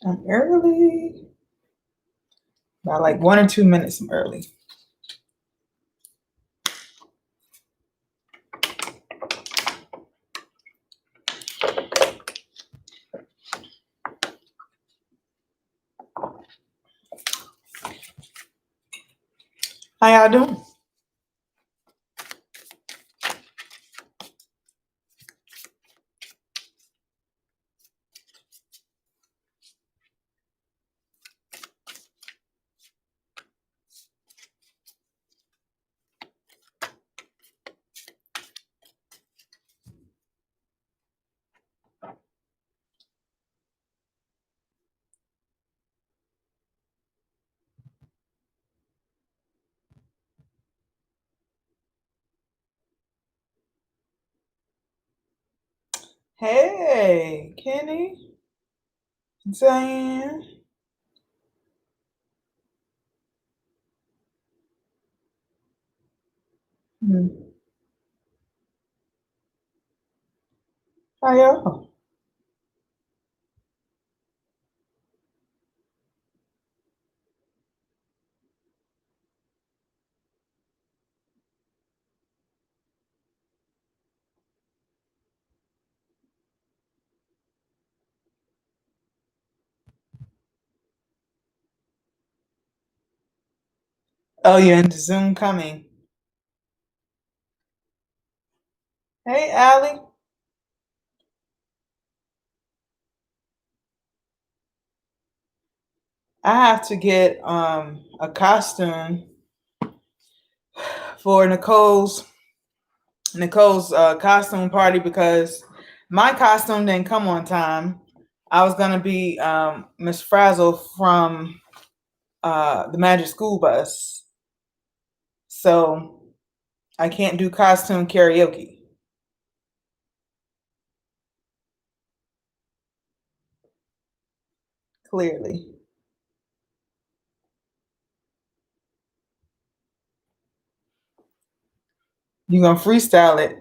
I'm early. By like 1 or 2 minutes I'm early. How y'all doing? Hey, Kenny, Diane. Hmm. How y'all? Oh, you're in the Zoom coming. Hey, Allie. I have to get a costume for Nicole's costume party because my costume didn't come on time. I was gonna be Miss Frazzle from the Magic School Bus, so I can't do costume karaoke. Clearly, you gonna freestyle it.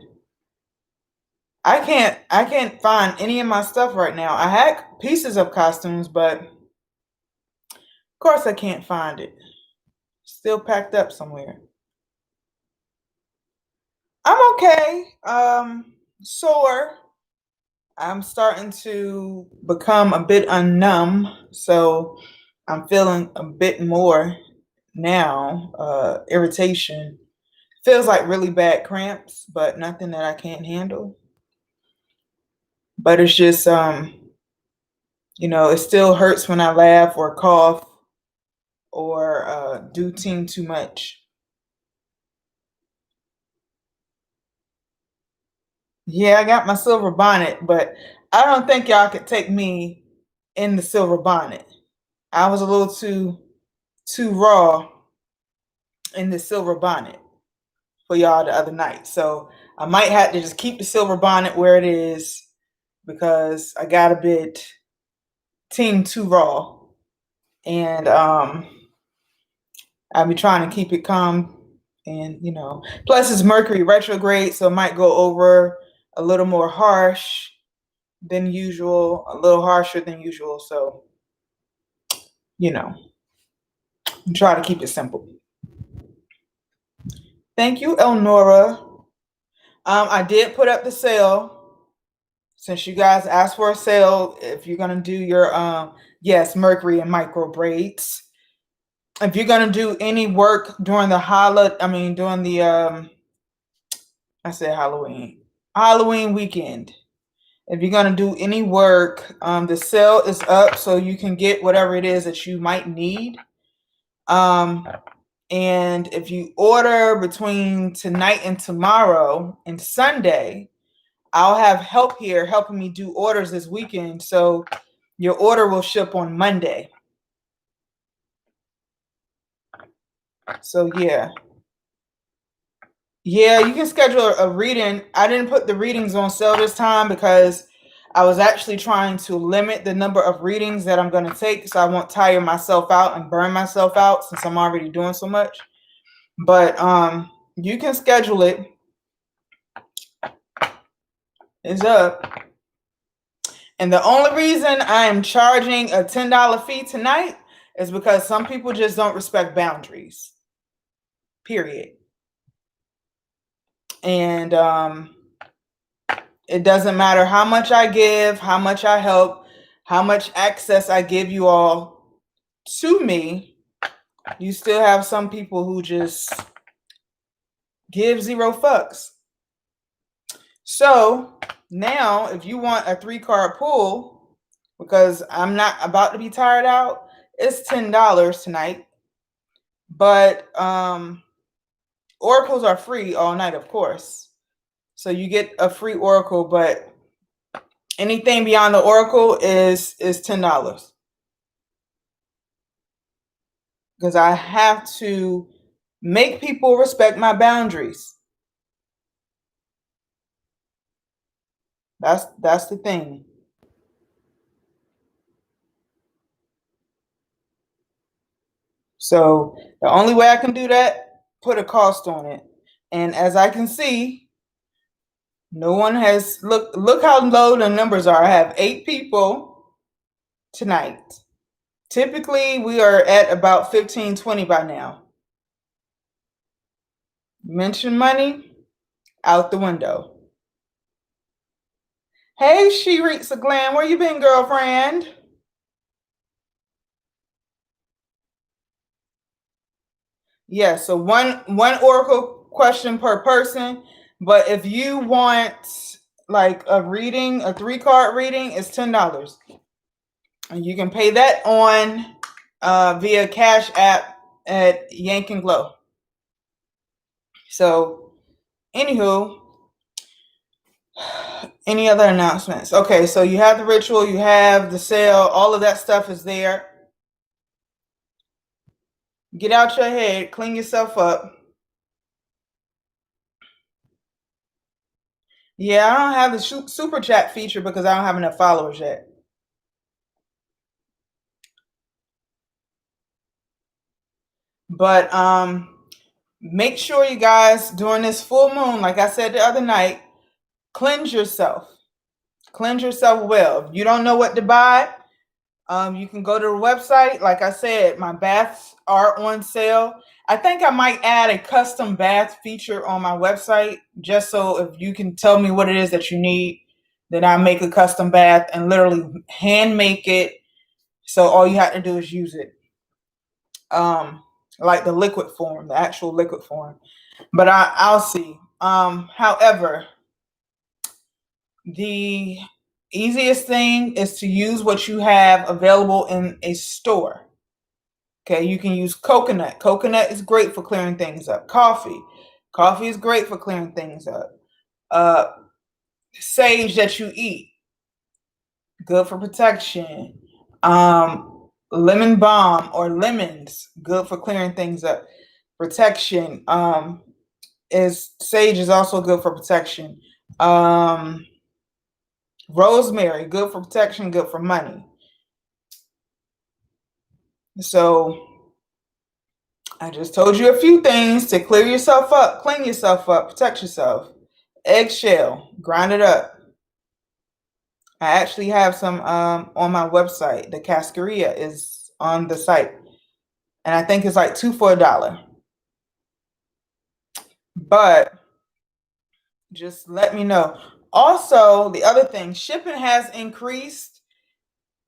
I can't find any of my stuff right now. I had pieces of costumes, but of course I can't find it. Still packed up somewhere. I'm okay. Sore. I'm starting to become a bit unnumb, so I'm feeling a bit more now. Irritation. Feels like really bad cramps, but nothing that I can't handle. But it's just it still hurts when I laugh or cough or do ting too much. Yeah, I got my silver bonnet, but I don't think y'all could take me in the silver bonnet. I was a little too raw in the silver bonnet for y'all the other night. So I might have to just keep the silver bonnet where it is because I got a bit team too raw. And I'll be trying to keep it calm and plus it's Mercury retrograde, so it might go over a little more harsh than usual, a little harsher than usual. So, you know, try to keep it simple. Thank you, Elnora. I did put up the sale since you guys asked for a sale. If you're gonna do your yes, Mercury and micro braids. If you're gonna do any work during the during the I said Halloween weekend. If you're gonna do any work, the sale is up, so you can get whatever it is that you might need. Um, and if you order between tonight and tomorrow and Sunday, I'll have help here helping me do orders this weekend. So your order will ship on Monday. So yeah. Yeah, you can schedule a reading. I didn't put the readings on sale this time because I was actually trying to limit the number of readings that I'm going to take so I won't tire myself out and burn myself out since I'm already doing so much. But you can schedule it. It's up. And the only reason I am charging a $10 fee tonight is because some people just don't respect boundaries. Period. And it doesn't matter how much I give, how much I help, how much access I give you all to me. You still have some people who just give zero fucks. So now, if you want a 3-card pull, because I'm not about to be tired out, it's $10 tonight. But oracles are free all night, of course. So you get a free oracle, but anything beyond the oracle is $10. Because I have to make people respect my boundaries. That's the thing. So the only way I can do that, put a cost on it. And as I can see, no one has look how low the numbers are. I have 8 people tonight. Typically we are at about 15, 20 by now. Mention money, out the window. Hey, Sheretsa Glam, where you been, girlfriend? Yeah, so one oracle question per person. But if you want like a reading, a 3-card reading, it's $10. And you can pay that on via Cash App at yankandglow. So, anywho, any other announcements? Okay, so you have the ritual, you have the sale, all of that stuff is there. Get out your head, clean yourself up. Yeah, I don't have the super chat feature because I don't have enough followers yet. But make sure you guys during this full moon, like I said the other night, cleanse yourself. Cleanse yourself well. If you don't know what to buy, you can go to the website. Like I said, my baths are on sale. I think I might add a custom bath feature on my website, just so if you can tell me what it is that you need, then I make a custom bath and literally hand make it. So all you have to do is use it. Like the liquid form, the actual liquid form. But I'll see. However, the easiest thing is to use what you have available in a store. Okay, you can use coconut. Coconut is great for clearing things up. Coffee. Coffee is great for clearing things up. Sage that you eat, good for protection. Lemon balm or lemons, good for clearing things up. Protection. Is sage is also good for protection. Rosemary, good for protection, good for money. So I just told you a few things to clear yourself up, clean yourself up, protect yourself. Eggshell, grind it up. I actually have some on my website. The cascaria is on the site. And I think it's like 2 for $1. But just let me know. Also, the other thing, shipping has increased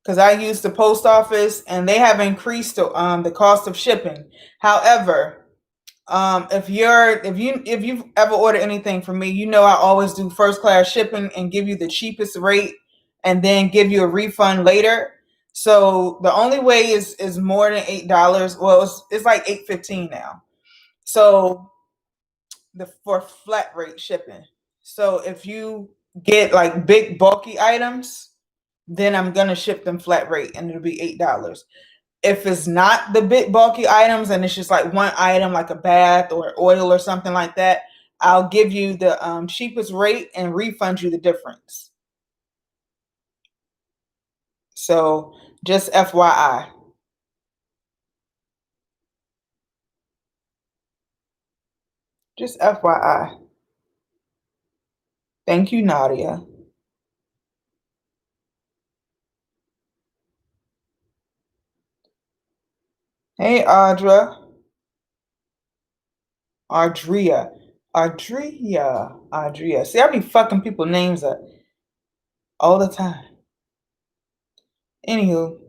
because I use the post office and they have increased the cost of shipping. However, if you've ever ordered anything from me, you know I always do first class shipping and give you the cheapest rate and then give you a refund later. So the only way is more than $8. Well, it's like $8.15 now. So for flat rate shipping. So if you get like big bulky items, then I'm gonna ship them flat rate and it'll be $8. If it's not the big bulky items and it's just like one item like a bath or oil or something like that, I'll give you the cheapest rate and refund you the difference. So just FYI. Just FYI. Thank you, Nadia. Hey, Audra. Audria. Audria. See, I be fucking people names up all the time. Anywho,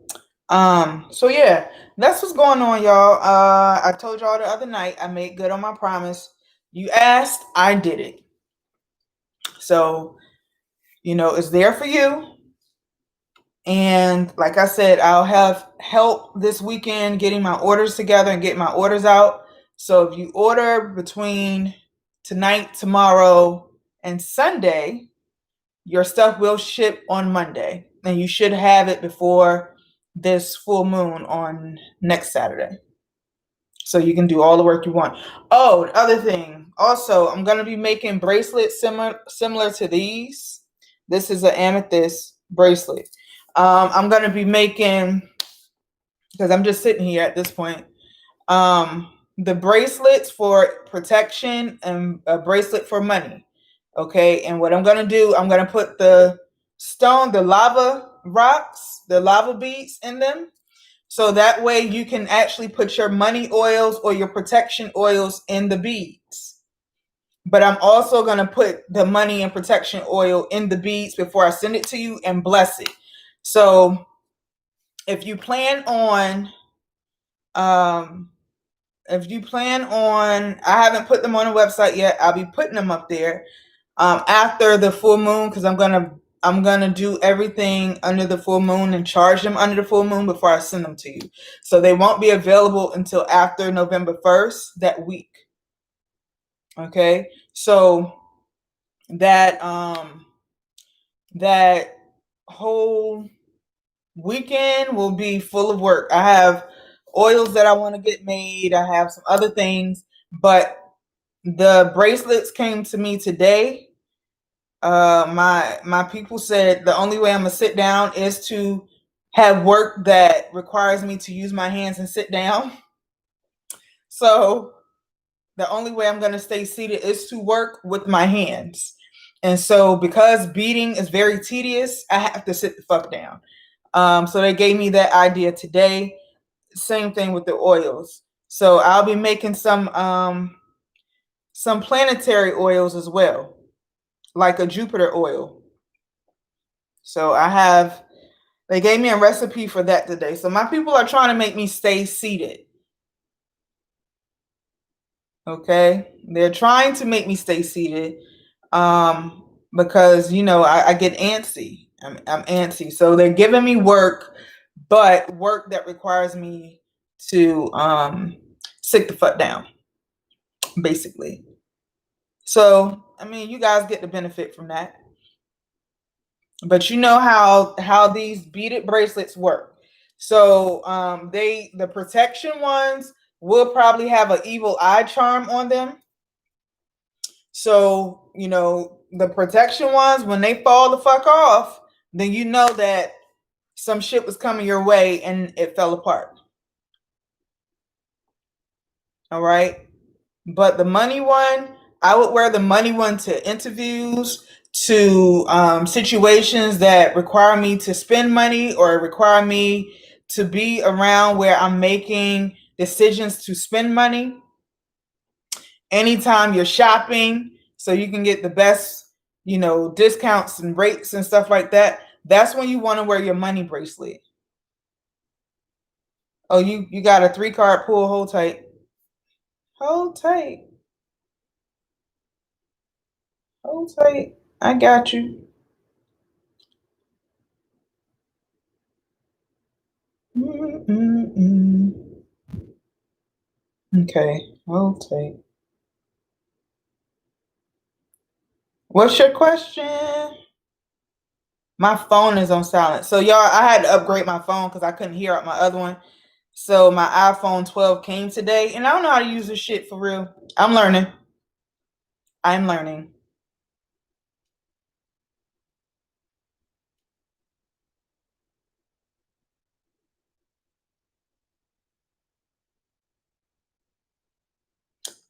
so yeah, that's what's going on, y'all. I told y'all the other night I made good on my promise. You asked, I did it. So, it's there for you. And like I said, I'll have help this weekend getting my orders together and getting my orders out. So if you order between tonight, tomorrow, and Sunday, your stuff will ship on Monday. And you should have it before this full moon on next Saturday. So you can do all the work you want. Oh, the other thing. Also, I'm going to be making bracelets similar to these. This is an amethyst bracelet. I'm going to be making, because I'm just sitting here at this point, the bracelets for protection and a bracelet for money. Okay. And what I'm going to do, I'm going to put the lava rocks, the lava beads in them. So that way you can actually put your money oils or your protection oils in the beads. But I'm also going to put the money and protection oil in the beads before I send it to you and bless it. So if you plan on, I haven't put them on the website yet. I'll be putting them up there after the full moon, because I'm gonna do everything under the full moon and charge them under the full moon before I send them to you. So they won't be available until after November 1st, that week. Okay, so that that whole weekend will be full of work. I have oils that I want to get made. I have some other things, but the bracelets came to me today. My people said the only way I'm gonna sit down is to have work that requires me to use my hands and sit down. So the only way I'm gonna stay seated is to work with my hands. And so because beading is very tedious, I have to sit the fuck down. So they gave me that idea today. Same thing with the oils. So I'll be making some planetary oils as well, like a Jupiter oil. So they gave me a recipe for that today. So my people are trying to make me stay seated. Okay. They're trying to make me stay seated. Because I get antsy. I'm antsy. So they're giving me work, but work that requires me to sit the fuck down, basically. So you guys get the benefit from that. But you know how these beaded bracelets work. So the protection ones will probably have an evil eye charm on them. So, the protection ones, when they fall the fuck off, then you know that some shit was coming your way and it fell apart. All right. But the money one, I would wear the money one to interviews, to situations that require me to spend money or require me to be around where I'm making decisions to spend money. Anytime you're shopping, so you can get the best, discounts and rates and stuff like that. That's when you want to wear your money bracelet. Oh, you got a 3-card pull. Hold tight. Hold tight. Hold tight. I got you. Mm-mm-mm. Okay, hold tight. What's your question? My phone is on silent. So y'all, I had to upgrade my phone because I couldn't hear out my other one. So my iPhone 12 came today, and I don't know how to use this shit for real. I'm learning. I'm learning.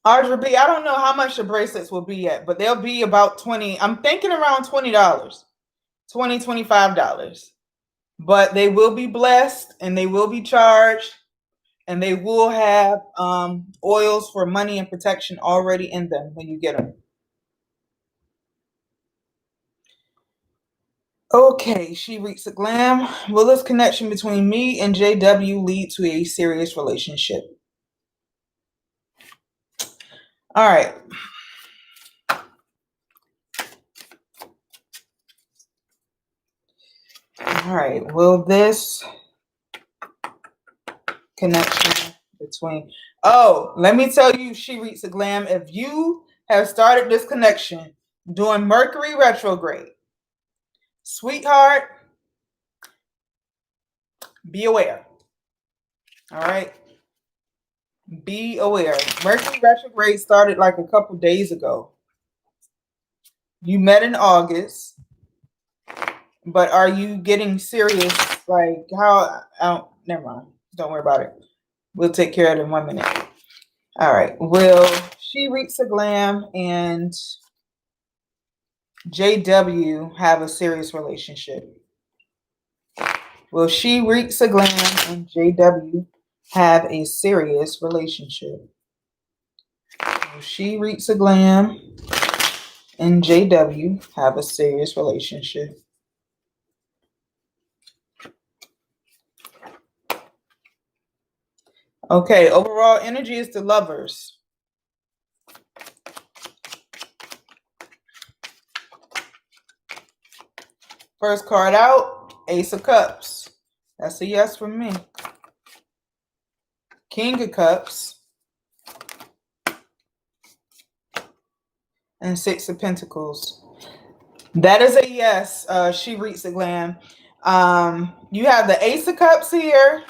Audra B, I don't know how much the bracelets will be yet, but they'll be about 20. I'm thinking around $20, $25. But they will be blessed and they will be charged. And they will have oils for money and protection already in them when you get them. Okay, she reads a glam. Will this connection between me and JW lead to a serious relationship? All right. All right. Will this connection between... Oh, let me tell you, she reads a glam. If you have started this connection during Mercury retrograde, sweetheart, be aware. All right. Be aware. Mercury retrograde started like a couple days ago. You met in August, but are you getting serious? Like how? Never mind. Don't worry about it. We'll take care of it in 1 minute. All right. Will she reads a glam and JW have a serious relationship? Will she reads a glam and JW have a serious relationship? Will she reads a glam and JW have a serious relationship? Okay, overall energy is the Lovers. First card out, Ace of Cups. That's a yes from me. King of Cups. And Six of Pentacles. That is a yes. She reads a glam. You have the Ace of Cups here,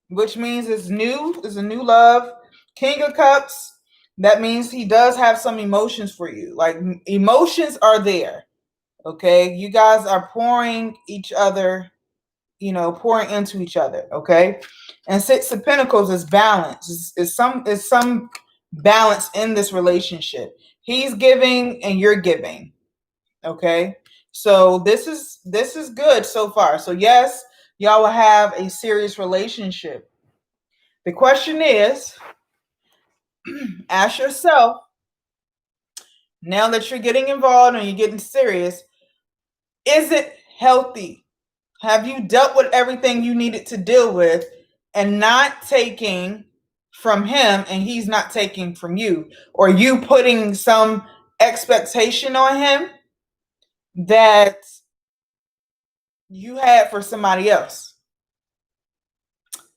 which means it's new. It's a new love. King of Cups. That means he does have some emotions for you. Like emotions are there. Okay. You guys are pouring each other, pouring into each other. Okay. And Six of Pentacles is balance. Is some balance in this relationship. He's giving and you're giving. Okay. So this is good so far. So yes, y'all will have a serious relationship. The question is, ask yourself, now that you're getting involved and you're getting serious, is it healthy? Have you dealt with everything you needed to deal with and not taking from him and he's not taking from you? Or you putting some expectation on him that you had for somebody else?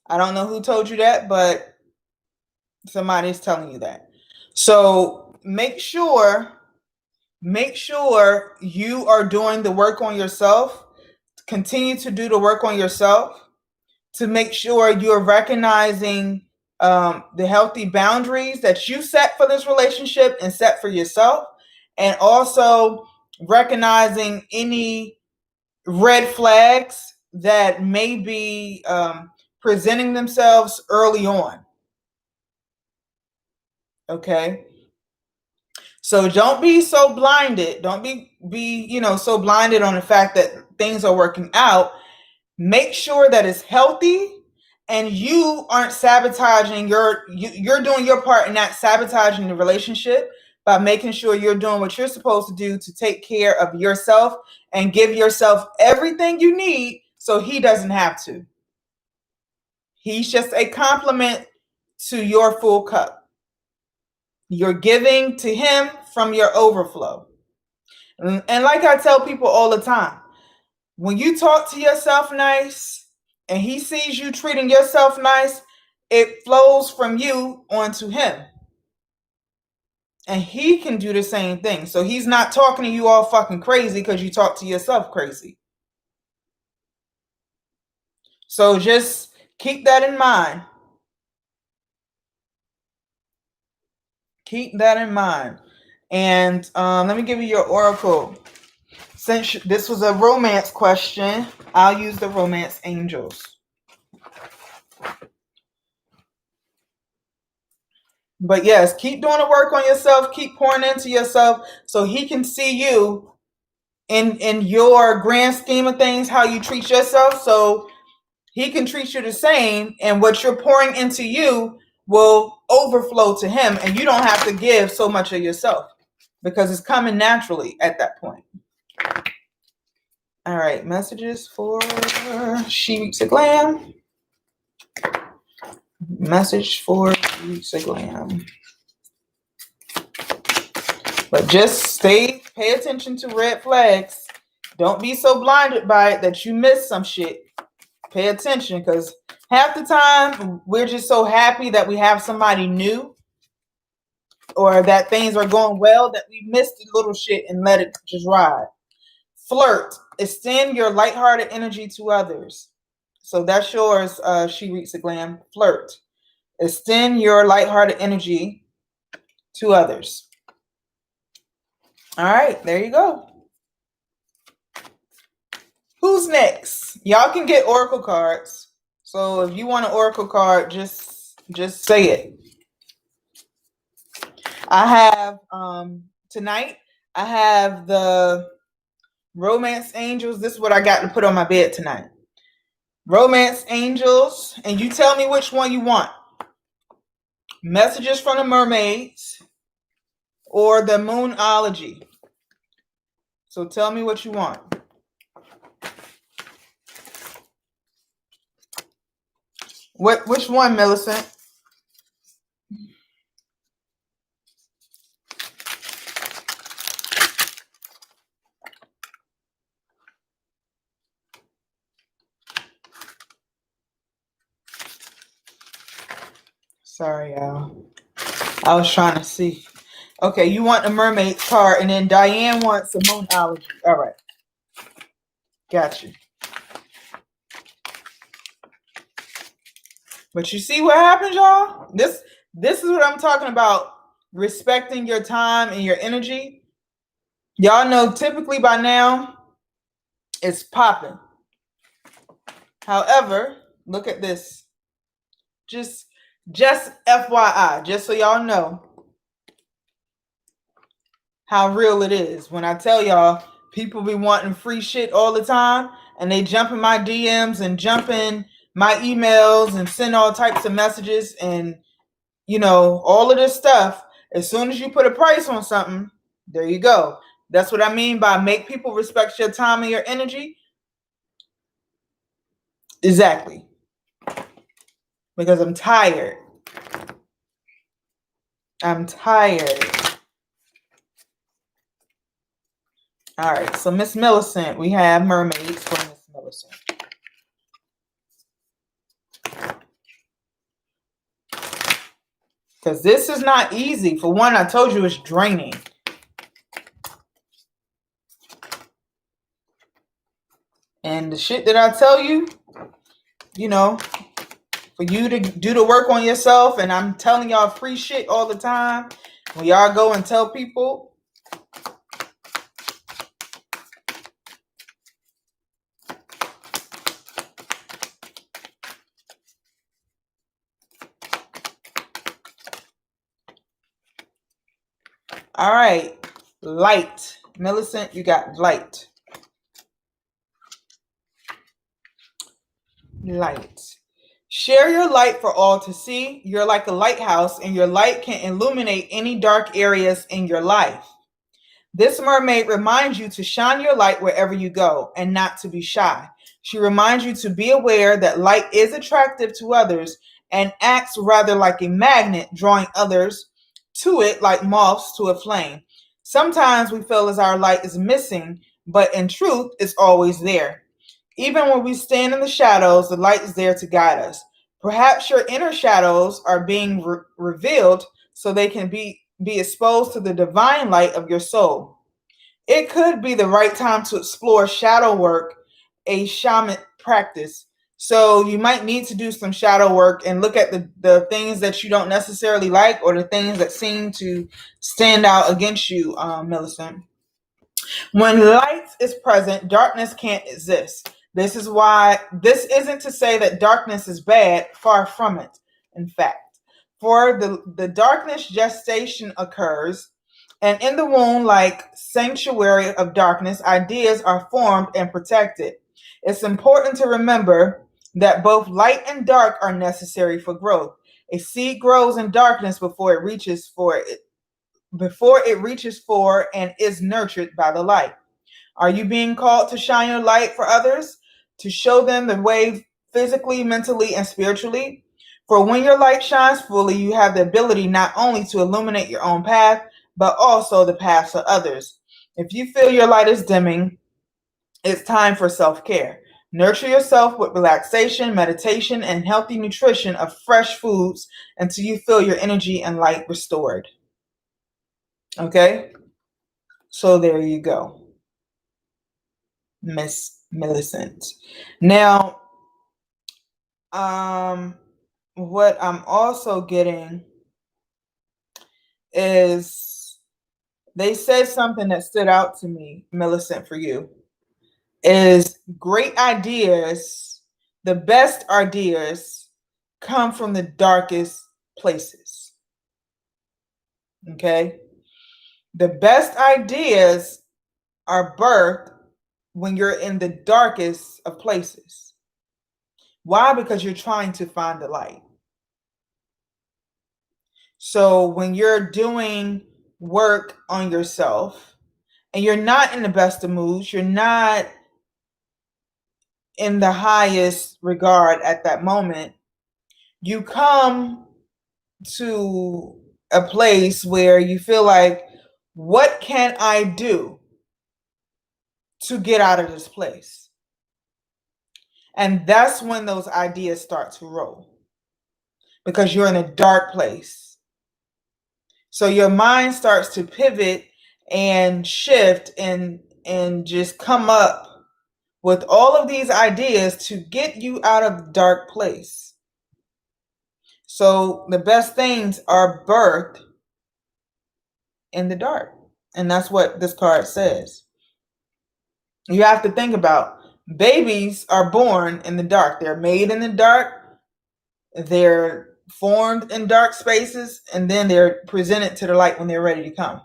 I don't know who told you that, but somebody's telling you that. So make sure you are doing the work on yourself. Continue to do the work on yourself to make sure you're recognizing the healthy boundaries that you set for this relationship and set for yourself, and also recognizing any red flags that may be presenting themselves early on. Okay. So don't be so blinded. Don't be so blinded on the fact that things are working out. Make sure that it's healthy and you aren't sabotaging you're doing your part in not sabotaging the relationship by making sure you're doing what you're supposed to do to take care of yourself and give yourself everything you need so he doesn't have to. He's just a complement to your full cup. You're giving to him from your overflow. And like I tell people all the time, when you talk to yourself nice and he sees you treating yourself nice, it flows from you onto him. And he can do the same thing. So he's not talking to you all fucking crazy because you talk to yourself crazy. So just keep that in mind. Keep that in mind. And let me give you your oracle. Since this was a romance question, I'll use the romance angels. But yes, keep doing the work on yourself. Keep pouring into yourself so he can see you in your grand scheme of things, how you treat yourself. So he can treat you the same, and what you're pouring into you will overflow to him, and you don't have to give so much of yourself because it's coming naturally at that point. All right, messages for She Weeks of Glam. Message for She Weeks of Glam. But just pay attention to red flags. Don't be so blinded by it that you miss some shit. Pay attention, because half the time we're just so happy that we have somebody new or that things are going well that we miss the little shit and let it just ride. Flirt. Extend your lighthearted energy to others. So that's yours, She Reads the Glam. Flirt. Extend your lighthearted energy to others. All right, there you go. Who's next? Y'all can get oracle cards. So if you want an oracle card, just say it. I have tonight, I have the Romance Angels. This is what I got to put on my bed tonight. Romance Angels, and you tell me which one you want. Messages from the Mermaids or the Moonology. So tell me what you want. Which one, Millicent? Sorry, y'all. I was trying to see. Okay, you want the Mermaid card, and then Diane wants the Moonology. All right. Got you. But you see what happens, y'all? This is what I'm talking about. Respecting your time and your energy. Y'all know typically by now it's popping. However, look at this. Just FYI, just so y'all know how real it is. When I tell y'all, people be wanting free shit all the time, and they jump in my DMs and jump in my emails and send all types of messages and, you know, all of this stuff. As soon as you put a price on something, there you go. That's what I mean by make people respect your time and your energy. Exactly. Because I'm tired. I'm tired. All right, so Miss Millicent, we have Mermaids for Miss Millicent. Because this is not easy. For one, I told you it's draining. And the shit that I tell you, you know, for you to do the work on yourself, and I'm telling y'all free shit all the time. When y'all go and tell people, all right, light. Millicent, you got light. Light. Share your light for all to see. You're like a lighthouse, and your light can illuminate any dark areas in your life. This mermaid reminds you to shine your light wherever you go and not to be shy. She reminds you to be aware that light is attractive to others and acts rather like a magnet, drawing others to it like moths to a flame. Sometimes we feel as our light is missing, but in truth, it's always there. Even when we stand in the shadows, the light is there to guide us. Perhaps your inner shadows are being revealed so they can be exposed to the divine light of your soul. It could be the right time to explore shadow work, a shaman practice. So you might need to do some shadow work and look at the things that you don't necessarily like, or the things that seem to stand out against you, Millicent. When light is present, darkness can't exist. This isn't to say that darkness is bad, far from it. In fact, for the darkness gestation occurs, and in the womb, like sanctuary of darkness, ideas are formed and protected. It's important to remember that both light and dark are necessary for growth. A seed grows in darkness before it reaches for and is nurtured by the light. Are you being called to shine your light for others, to show them the way physically, mentally, and spiritually? For when your light shines fully, you have the ability not only to illuminate your own path, but also the paths of others. If you feel your light is dimming, it's time for self-care. Nurture yourself with relaxation, meditation, and healthy nutrition of fresh foods until you feel your energy and light restored. Okay? So there you go, Miss Millicent. Now, what I'm also getting is they said something that stood out to me, Millicent, for you, is great ideas, the best ideas come from the darkest places. Okay? The best ideas are birthed when you're in the darkest of places. Why? Because you're trying to find the light. So when you're doing work on yourself and you're not in the best of moods, you're not in the highest regard at that moment, you come to a place where you feel like, what can I do to get out of this place? And that's when those ideas start to roll, because you're in a dark place. So your mind starts to pivot and shift and just come up with all of these ideas to get you out of the dark place. So the best things are birthed in the dark. And that's what this card says. You have to think about, babies are born in the dark. They're made in the dark. They're formed in dark spaces, and then they're presented to the light when they're ready to come.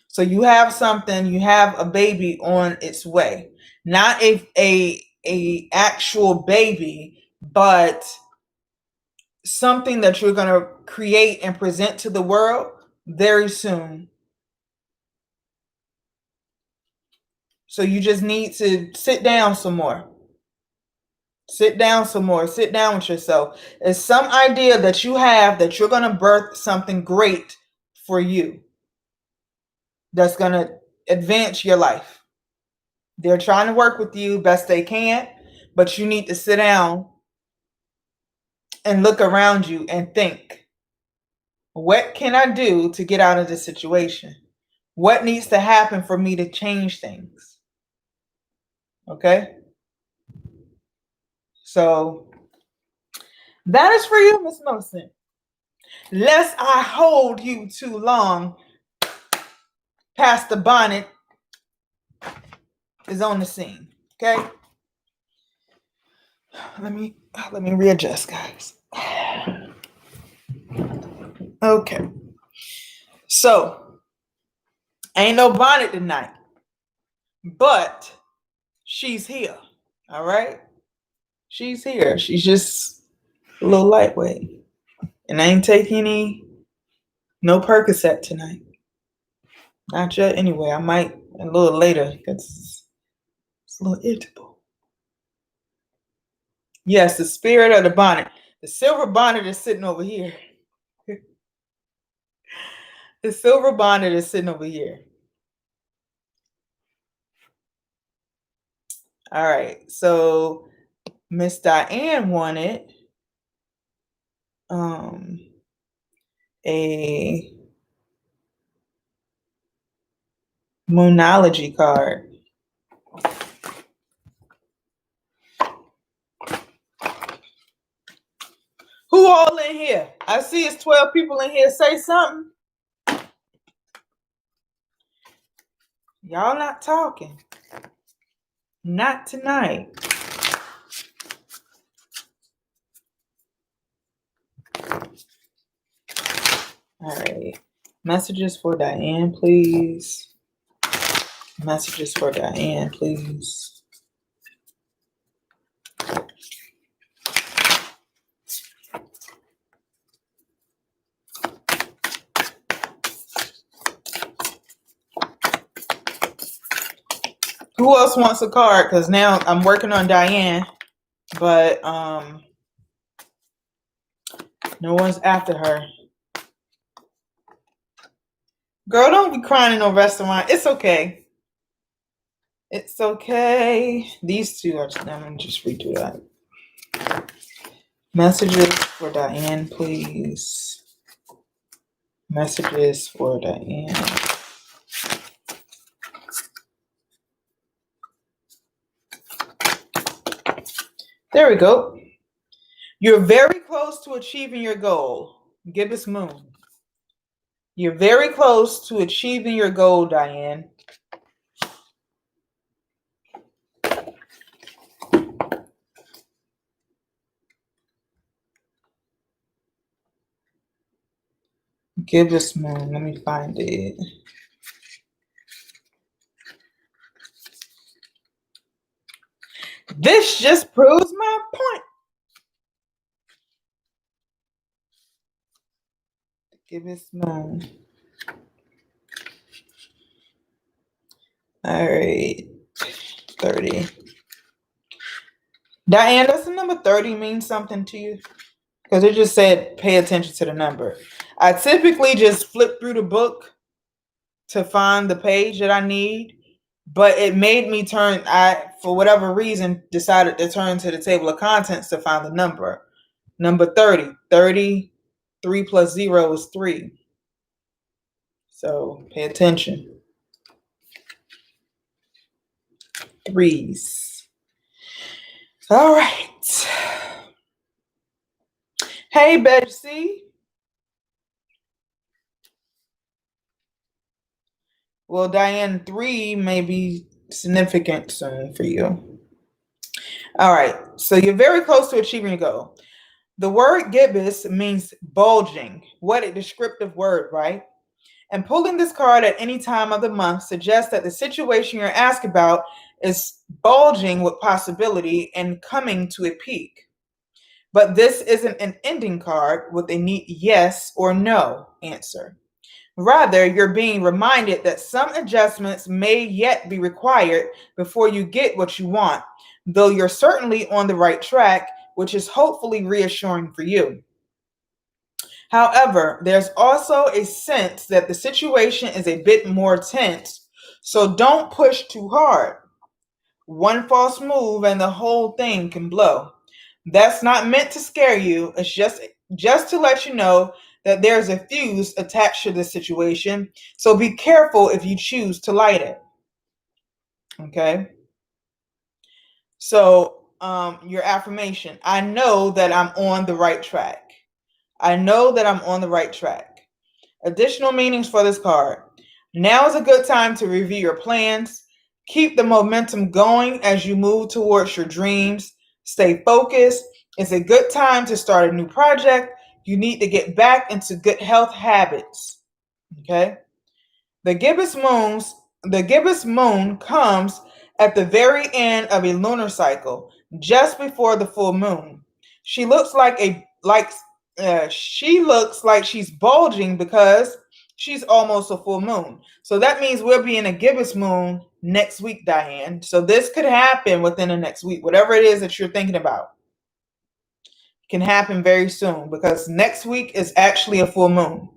So you have something, you have a baby on its way. Not a actual baby, but something that you're going to create and present to the world very soon. So you just need to sit down some more. Sit down some more. Sit down with yourself. It's some idea that you have that you're going to birth something great for you that's going to advance your life. They're trying to work with you best they can, but you need to sit down and look around you and think, what can I do to get out of this situation? What needs to happen for me to change things? Okay? So that is for you, Miss Millicent. Lest I hold you too long, Pastor Bonnet is on the scene. Okay? Let me readjust, guys. Okay. So, ain't no Bonnet tonight, but she's here. All right? She's here. She's just a little lightweight. And I ain't taking no Percocet tonight. Not yet anyway. I might a little later because it's a little irritable. Yes, the spirit of the bonnet. The silver bonnet is sitting over here. The silver bonnet is sitting over here. All right. So Miss Diane wanted a Moonology card. Who all in here? I see it's 12 people in here. Say something. Y'all not talking. Not tonight. All right. Messages for Diane, please. Messages for Diane, please. Who else wants a card? Because now I'm working on Diane, but no one's after her. Girl, don't be crying in no restaurant. It's okay. It's okay. These two are. I'm gonna just redo that. Messages for Diane, please. Messages for Diane. There we go. You're very close to achieving your goal. Gibbous Moon. You're very close to achieving your goal, Diane. Gibbous Moon. Let me find it. This just proves my point. Gibbous Moon. All right. 30. Diane, does the number 30 mean something to you? Because it just said pay attention to the number. I typically just flip through the book to find the page that I need, but it made me for whatever reason, decided to turn to the table of contents to find the number. Number 30. 30, 3 plus 0 is 3. So pay attention. Threes. All right. Hey, Betsy. Well, Diane, 3 may be significant soon for you. All right. So you're very close to achieving your goal. The word gibbous means bulging. What a descriptive word, right? And pulling this card at any time of the month suggests that the situation you're asked about is bulging with possibility and coming to a peak. But this isn't an ending card with a neat yes or no answer. Rather, you're being reminded that some adjustments may yet be required before you get what you want, though you're certainly on the right track, which is hopefully reassuring for you. However, there's also a sense that the situation is a bit more tense, so don't push too hard. One false move and the whole thing can blow. That's not meant to scare you. It's just to let you know that there's a fuse attached to this situation, so be careful if you choose to light it. Okay? So, your affirmation, I know that I'm on the right track. I know that I'm on the right track. Additional meanings for this card. Now is a good time to review your plans. Keep the momentum going as you move towards your dreams. Stay focused. It's a good time to start a new project. You need to get back into good health habits. Okay? The gibbous moon comes at the very end of a lunar cycle, just before the full moon. She looks like she's bulging because she's almost a full moon. So that means we'll be in a gibbous moon next week, Diane. So this could happen within the next week. Whatever it is that you're thinking about can happen very soon, because next week is actually a full moon.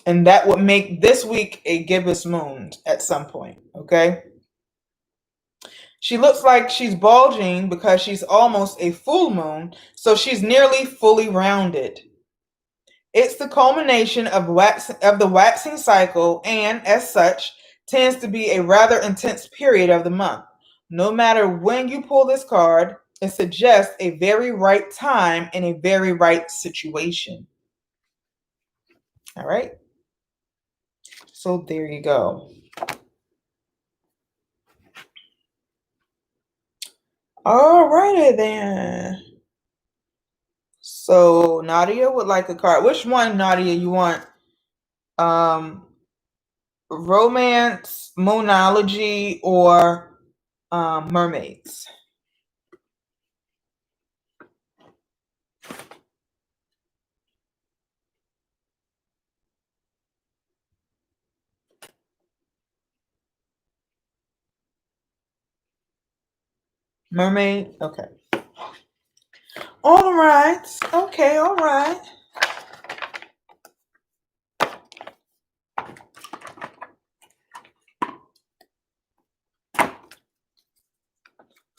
And that would make this week a gibbous moon at some point, okay? She looks like she's bulging because she's almost a full moon, so she's nearly fully rounded. It's the culmination of the waxing cycle, and as such, tends to be a rather intense period of the month. No matter when you pull this card, it suggests a very right time in a very right situation. All right? So there you go. All righty then. So Nadia would like a card. Which one, Nadia, you want? Romance, moonology, or mermaids? Mermaid? Okay. All right. Okay, all right.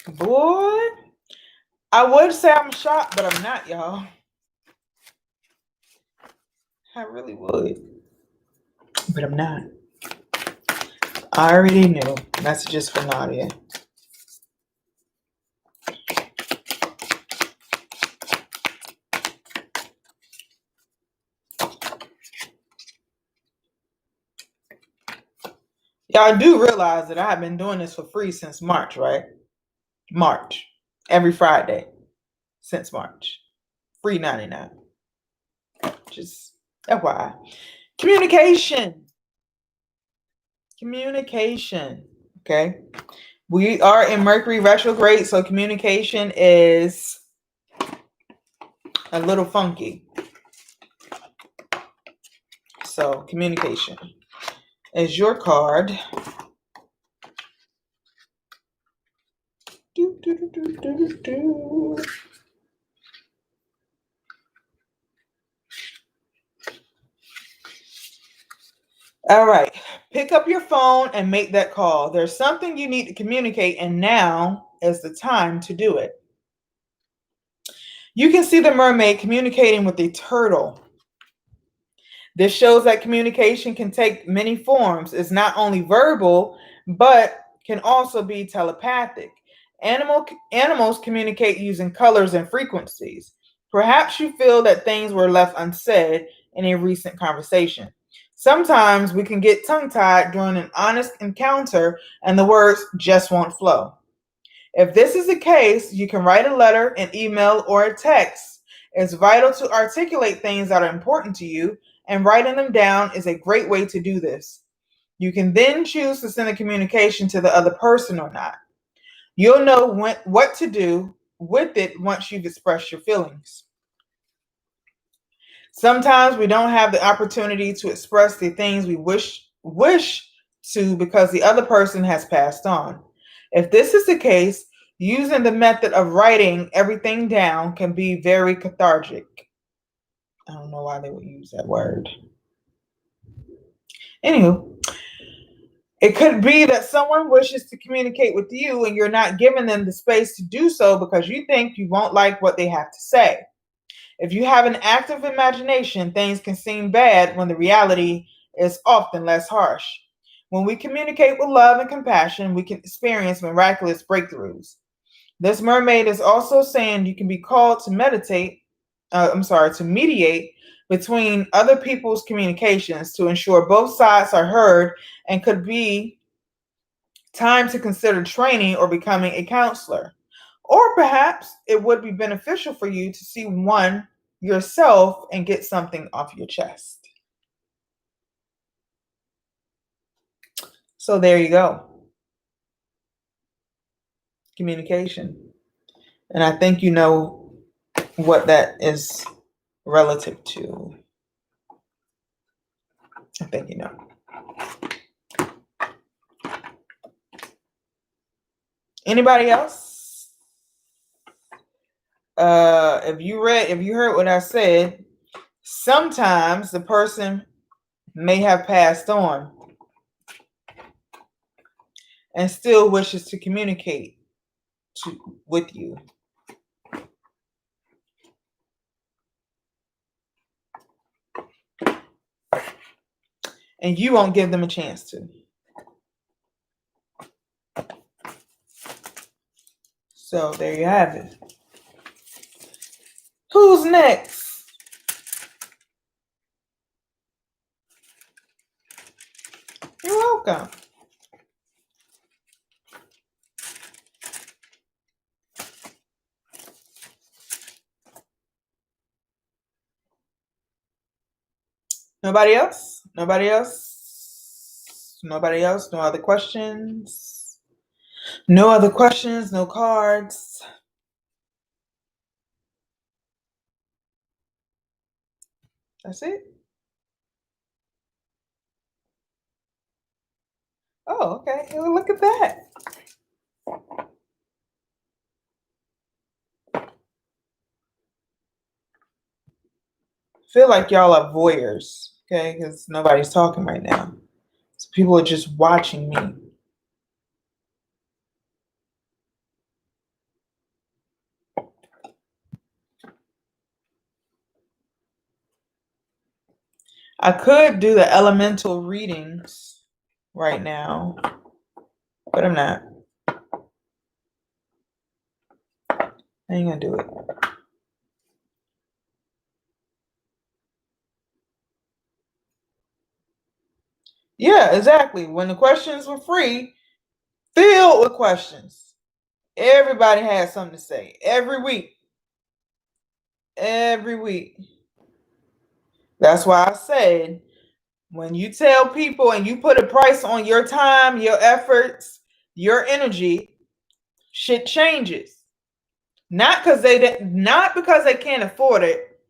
Boy, I would say I'm shocked, but I'm not, y'all. I really would, but I'm not. I already knew. Messages for Nadia. Y'all do realize that I've been doing this for free since March, right? March. Every Friday since March. Free 99. Just FYI. Communication. Communication. Okay. We are in Mercury retrograde, so communication is a little funky. So communication is your card. Do, do, do, do, do, do. All right. Pick up your phone and make that call. There's something you need to communicate, and now is the time to do it. You can see the mermaid communicating with a turtle. This shows that communication can take many forms. It's not only verbal, but can also be telepathic. Animals communicate using colors and frequencies. Perhaps you feel that things were left unsaid in a recent conversation. Sometimes we can get tongue-tied during an honest encounter and the words just won't flow. If this is the case, you can write a letter, an email, or a text. It's vital to articulate things that are important to you, and writing them down is a great way to do this. You can then choose to send a communication to the other person or not. You'll know what to do with it once you've expressed your feelings. Sometimes we don't have the opportunity to express the things we wish to because the other person has passed on. If this is the case, using the method of writing everything down can be very cathartic. I don't know why they would use that word. Anywho, it could be that someone wishes to communicate with you and you're not giving them the space to do so because you think you won't like what they have to say. If you have an active imagination, things can seem bad when the reality is often less harsh. When we communicate with love and compassion, we can experience miraculous breakthroughs. This mermaid is also saying you can be called to to mediate between other people's communications to ensure both sides are heard, and could be time to consider training or becoming a counselor. Or perhaps it would be beneficial for you to see one yourself and get something off your chest. So there you go. Communication. And I think you know what that is relative to. I think you know. Anybody else? If you heard what I said, sometimes the person may have passed on and still wishes to communicate with you. And you won't give them a chance to. So there you have it. Who's next? You're welcome. Nobody else? Nobody else? Nobody else? No other questions? No other questions? No cards? That's it? Oh, okay. Well, look at that. feel like y'all are voyeurs, okay? Because nobody's talking right now. So people are just watching me. I could do the elemental readings right now, but I'm not. I ain't gonna do it. Yeah, exactly. When the questions were free, filled with questions. Everybody had something to say every week. Every week. That's why I said, when you tell people and you put a price on your time, your efforts, your energy, shit changes. Not because they can't afford it.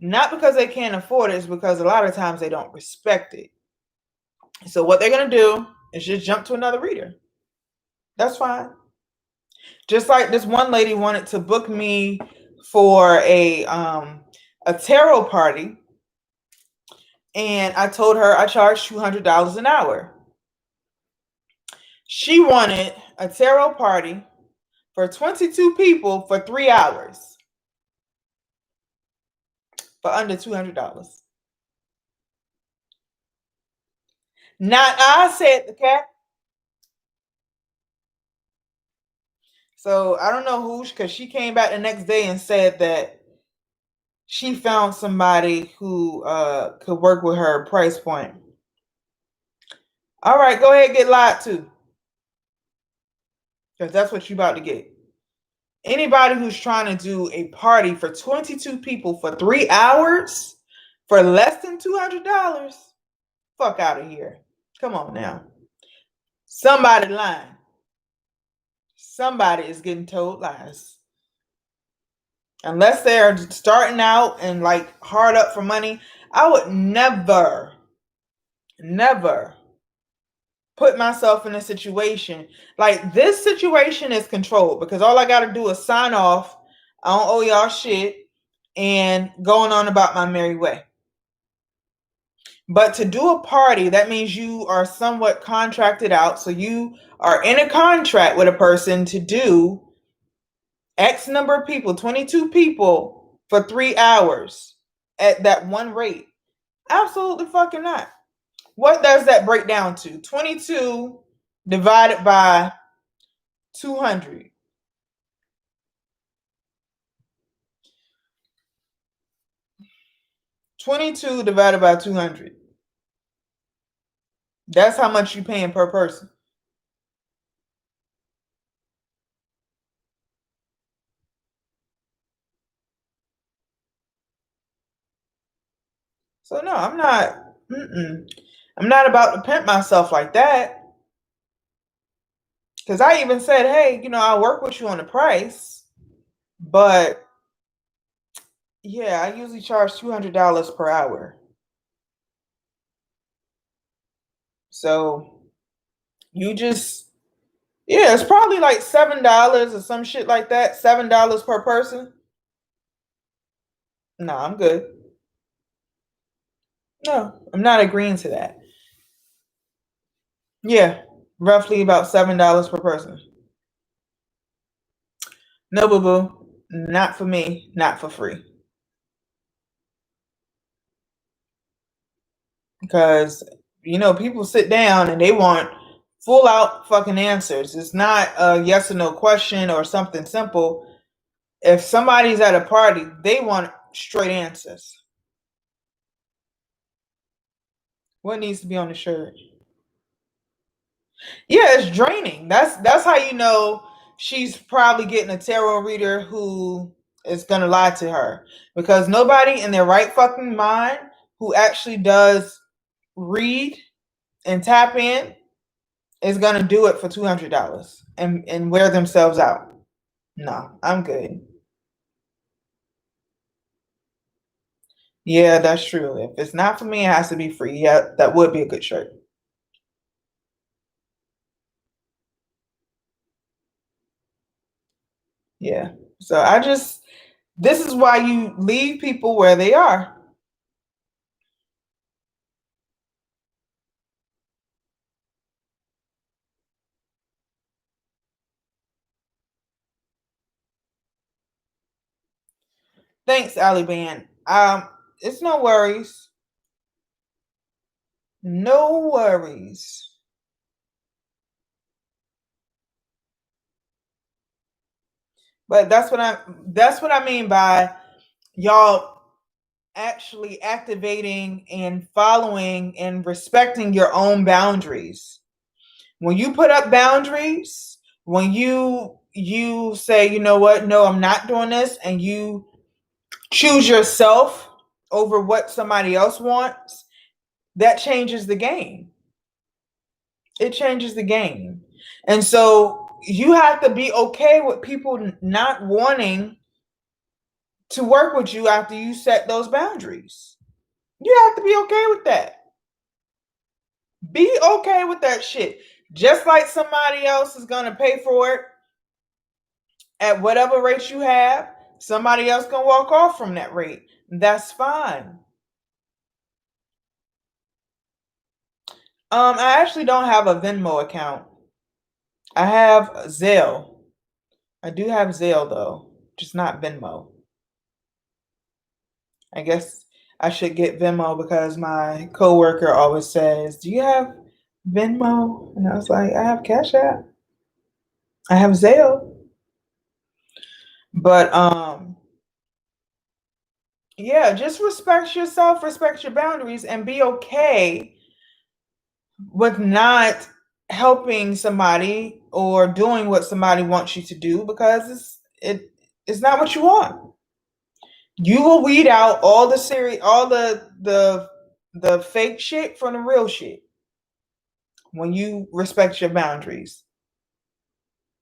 Not because they can't afford it, it's because a lot of times they don't respect it. So what they're gonna do is just jump to another reader. That's fine. Just like this one lady wanted to book me for a tarot party, and I told her I charge $200 an hour. She wanted a tarot party for 22 people for 3 hours for under $200. Not I, said the cat. So I don't know who, because she came back the next day and said that she found somebody who could work with her price point. All right, go ahead and get lied to, because that's what you're about to get. Anybody who's trying to do a party for 22 people for 3 hours for less than $200, fuck out of here. Come on now. Somebody lying. Somebody is getting told lies. Unless they're starting out and like hard up for money, I would never put myself in a situation like this. Situation is controlled because all I got to do is sign off. I don't owe y'all shit and going on about my merry way. But to do a party, that means you are somewhat contracted out. So you are in a contract with a person to do X number of people, 22 people for 3 hours at that one rate. Absolutely fucking not. What does that break down to? 22 divided by 200. 22 divided by 200. That's how much you're paying per person. So no, I'm not. I'm not about to pimp myself like that. Because I even said, hey, I'll work with you on the price, but yeah, I usually charge $200 per hour. So you just, yeah, it's probably like $7 or some shit like that. $7 per person. No, I'm good. No, I'm not agreeing to that. Yeah, roughly about $7 per person. No, boo boo, not for me, not for free. Because people sit down and they want full out fucking answers. It's not a yes or no question or something simple. If somebody's at a party, they want straight answers. What needs to be on the shirt? Yeah, it's draining. That's how you know she's probably getting a tarot reader who is gonna lie to her. Because nobody in their right fucking mind who actually does read and tap in is gonna do it for $200 and wear themselves out. No, I'm good. Yeah, that's true. If it's not for me, it has to be free. Yeah, that would be a good shirt. Yeah. So I just This is why you leave people where they are. Thanks, Aliban. It's no worries. No worries. But that's what I mean by y'all actually activating and following and respecting your own boundaries. When you put up boundaries, when you say, you know what, no, I'm not doing this, and you choose yourself over what somebody else wants, that changes the game. It changes the game. And so you have to be okay with people not wanting to work with you after you set those boundaries. You have to be okay with that. Be okay with that shit. Just like somebody else is going to pay for it at whatever rate you have, somebody else can walk off from that rate. That's fine. I actually don't have a Venmo account. I have Zelle. I do have Zelle though, just not Venmo. I guess I should get Venmo because my coworker always says, "Do you have Venmo?" And I was like, "I have Cash App. I have Zelle." But yeah, just respect yourself, respect your boundaries, and be okay with not helping somebody or doing what somebody wants you to do because it's not what you want. You will weed out all the fake shit from the real shit when you respect your boundaries.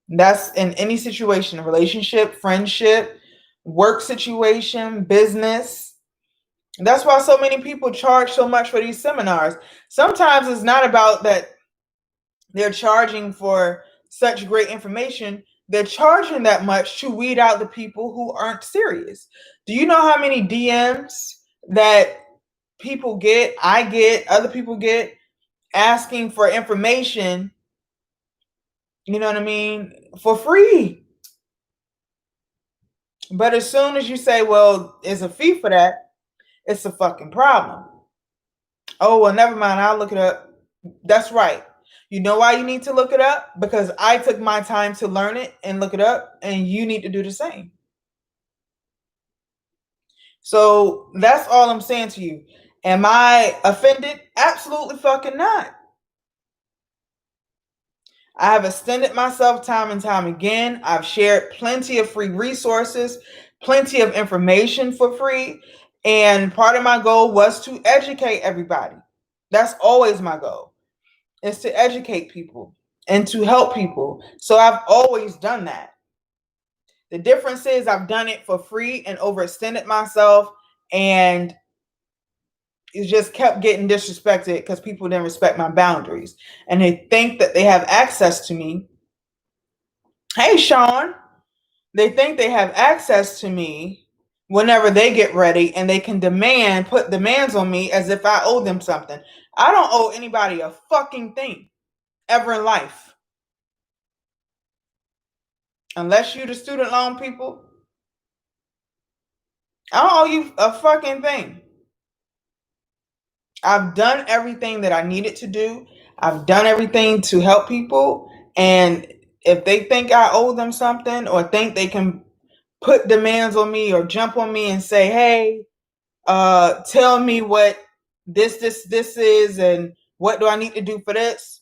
That's in any situation, relationship, friendship, work situation, business. That's why so many people charge so much for these seminars. Sometimes it's not about that they're charging for such great information. They're charging that much to weed out the people who aren't serious. Do you know how many DMs that people get, I get, other people get, asking for information, you know what I mean, for free? But as soon as you say, well, it's a fee for that, it's a fucking problem. Oh, well, never mind. I'll look it up. That's right. You know why you need to look it up? Because I took my time to learn it and look it up, and you need to do the same. So that's all I'm saying to you. Am I offended? Absolutely fucking not. I have extended myself time and time again. I've shared plenty of free resources, plenty of information for free. And part of my goal was to educate everybody. That's always my goal, is to educate people and to help people. So I've always done that. The difference is I've done it for free and overextended myself, and it just kept getting disrespected because people didn't respect my boundaries. And they think that they have access to me. Hey, Sean. They think they have access to me whenever they get ready, and they can put demands on me as if I owe them something. I don't owe anybody a fucking thing ever in life. Unless you the student loan people, I don't owe you a fucking thing. I've done everything that I needed to do. I've done everything to help people. And if they think I owe them something or think they can put demands on me or jump on me and say, hey, tell me what this is and what do I need to do for this,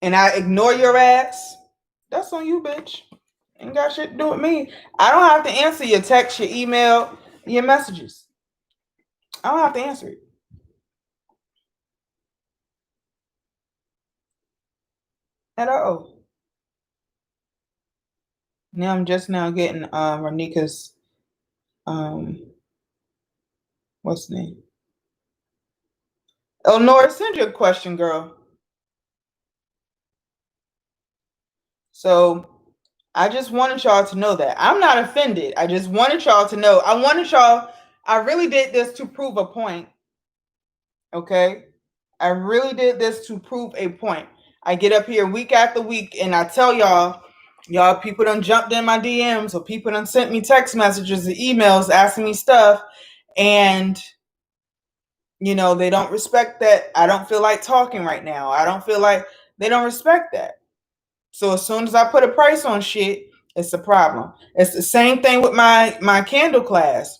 and I ignore your ass, that's on you, bitch. Ain't got shit to do with me. I don't have to answer your text, your email, your messages. I don't have to answer it at all. Now I'm just now getting Ronika's um what's the name? Nora, send you a question, girl. So I just wanted y'all to know that. I'm not offended. I just wanted y'all to know. I really did this to prove a point. Okay? I really did this to prove a point. I get up here week after week and I tell y'all, people done jumped in my DMs or people done sent me text messages and emails asking me stuff. And, they don't respect that. I don't feel like talking right now. I don't feel like they don't respect that. So as soon as I put a price on shit, it's a problem. It's the same thing with my candle class.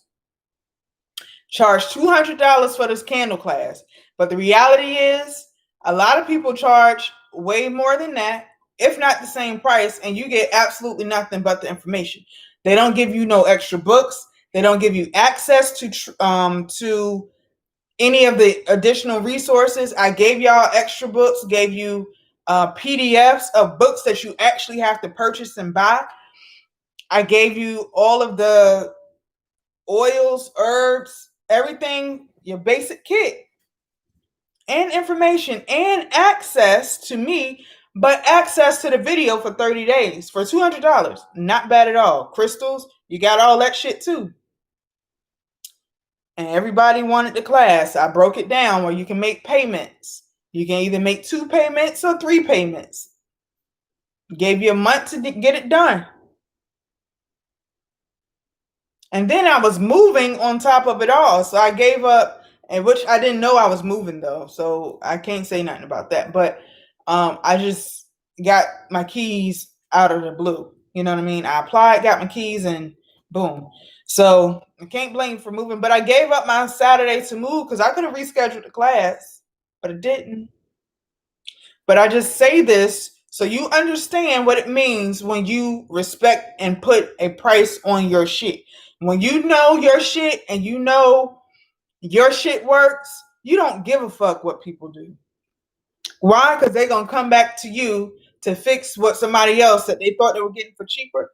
Charge $200 for this candle class. But the reality is, a lot of people charge way more than that, if not the same price, and you get absolutely nothing but the information. They don't give you no extra books. They don't give you access to any of the additional resources. I gave y'all extra books, gave you PDFs of books that you actually have to purchase and buy. I gave you all of the oils, herbs, everything, your basic kit, and information, and access to me, but access to the video for 30 days for $200. Not bad at all. Crystals, you got all that shit too. And everybody wanted the class. I broke it down where you can make payments. You can either make 2 payments or 3 payments. Gave you a month to get it done. And then I was moving on top of it all. So I gave up, and which I didn't know I was moving though. So I can't say nothing about that. But I just got my keys out of the blue. You know what I mean? I applied, got my keys, and boom. So I can't blame for moving. But I gave up my Saturday to move because I could have rescheduled the class, but I didn't. But I just say this so you understand what it means when you respect and put a price on your shit. When you know your shit and you know your shit works, you don't give a fuck what people do. Why? Because they're going to come back to you to fix what somebody else that they thought they were getting for cheaper.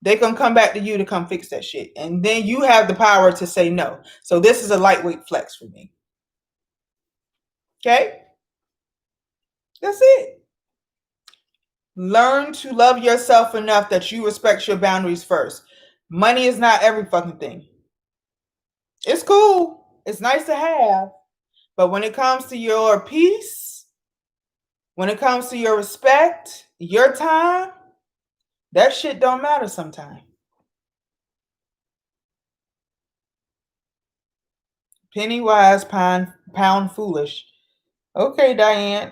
They're going to come back to you to come fix that shit. And then you have the power to say no. So this is a lightweight flex for me. Okay? That's it. Learn to love yourself enough that you respect your boundaries first. Money is not every fucking thing. It's cool. It's nice to have. But when it comes to your peace, when it comes to your respect, your time, that shit don't matter sometimes. Penny wise, pound foolish. Okay, Diane.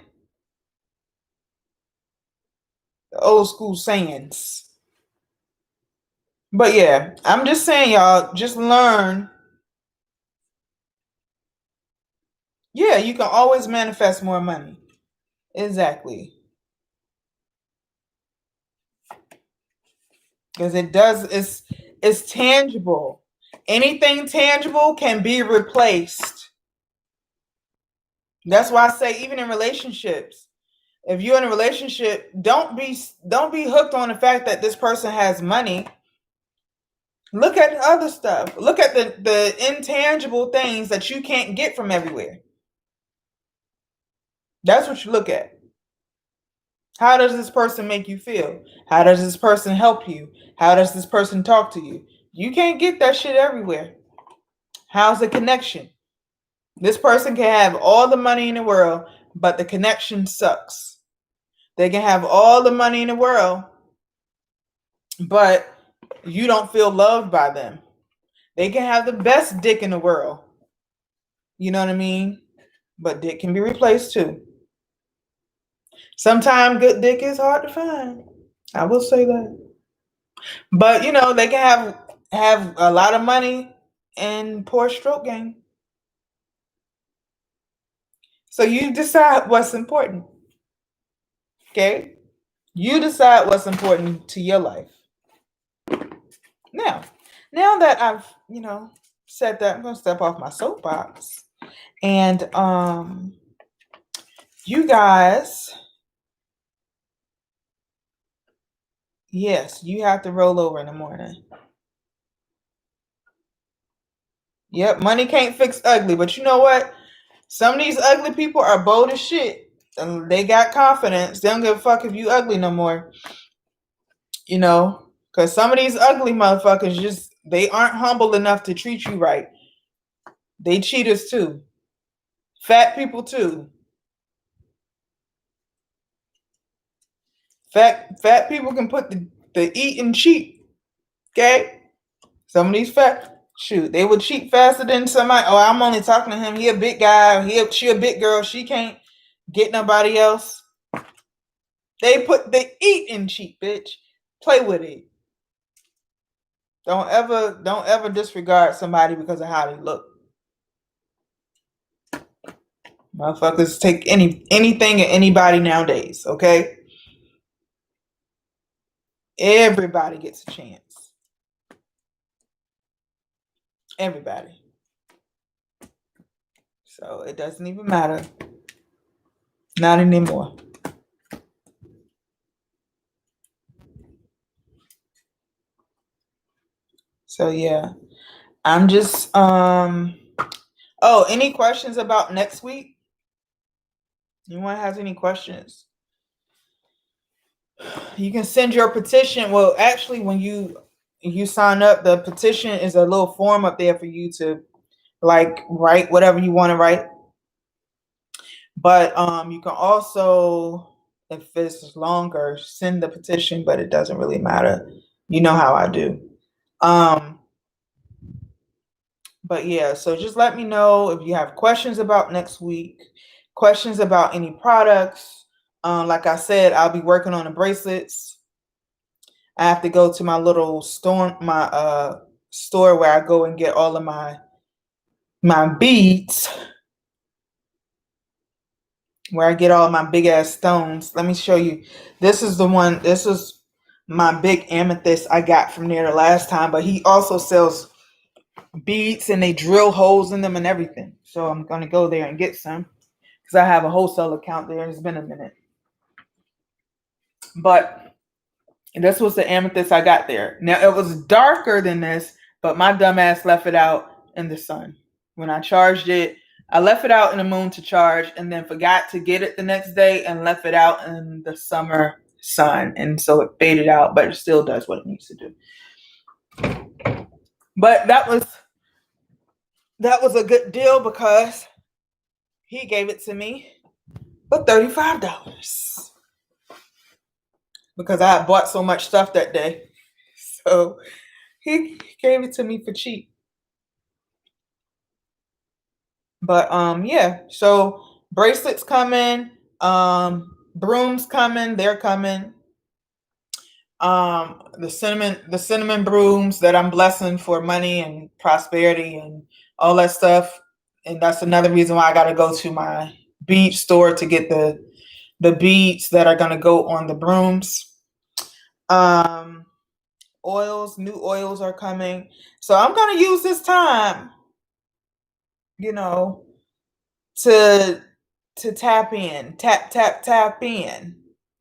The old school sayings. But yeah, I'm just saying, y'all, just learn. Yeah, you can always manifest more money. Exactly. Because it's tangible. Anything tangible can be replaced. That's why I say, even in relationships, if you're in a relationship, don't be hooked on the fact that this person has money. Look at the other stuff. Look at the intangible things that you can't get from everywhere. That's what you look at. How does this person make you feel? How does this person help you? How does this person talk to you? You can't get that shit everywhere. How's the connection? This person can have all the money in the world, but the connection sucks. They can have all the money in the world, but you don't feel loved by them. They can have the best dick in the world. You know what I mean? But dick can be replaced too. Sometimes good dick is hard to find. I will say that. But they can have a lot of money and poor stroke game. So you decide what's important. Okay? You decide what's important to your life. Now that I've, said that, I'm going to step off my soapbox. And you guys, yes, you have to roll over in the morning. Yep, money can't fix ugly. But you know what? Some of these ugly people are bold as shit. And they got confidence. They don't give a fuck if you ugly no more. You know, because some of these ugly motherfuckers they aren't humble enough to treat you right. They cheaters too. Fat people too. Fat people can put the eat and cheat. Okay? Some of these they would cheat faster than somebody. Oh, I'm only talking to him. He a big guy. She a big girl. She can't get nobody else. They eat and cheat, bitch. Play with it. Don't ever disregard somebody because of how they look. Motherfuckers take anything and anybody nowadays, okay? Everybody gets a chance. Everybody. So it doesn't even matter. Not anymore. So yeah. I'm just any questions about next week? Anyone has any questions? You can send your petition. Well, actually, when you sign up, the petition is a little form up there for you to like write whatever you want to write. But you can also, if it's longer, send the petition, but it doesn't really matter. You know how I do. But yeah, so just let me know if you have questions about next week, questions about any products. Like I said, I'll be working on the bracelets. I have to go to my little store, store where I go and get all of my beads, where I get all my big ass stones. Let me show you. This is the one. This is my big amethyst I got from there the last time. But he also sells beads and they drill holes in them and everything. So I'm gonna go there and get some because I have a wholesale account there. It's been a minute, but this was the amethyst I got there. Now it was darker than this, but my dumb ass left it out in the sun. When I charged it, I left it out in the moon to charge and then forgot to get it the next day and left it out in the summer sun. And so it faded out, but it still does what it needs to do. But that was a good deal because he gave it to me for $35 because I had bought so much stuff that day. So he gave it to me for cheap. But yeah, so bracelets coming, brooms coming, they're coming. The cinnamon brooms that I'm blessing for money and prosperity and all that stuff. And that's another reason why I got to go to my bead store to get the beads that are going to go on the brooms. Oils, new oils are coming. So I'm going to use this time, to tap in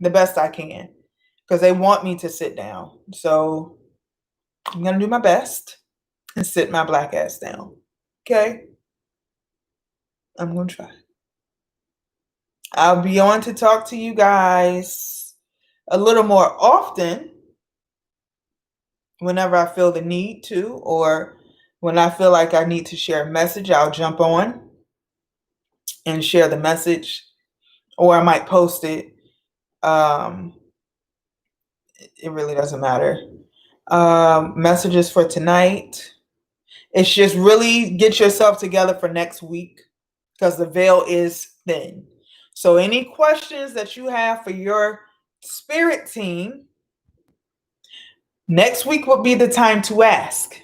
the best I can because they want me to sit down. So I'm going to do my best and sit my black ass down. Okay? I'm going to try. I'll be on to talk to you guys a little more often whenever I feel the need to, or when I feel like I need to share a message, I'll jump on and share the message, or I might post it. It really doesn't matter. Messages for tonight. It's just really get yourself together for next week because the veil is thin. So any questions that you have for your spirit team, next week will be the time to ask.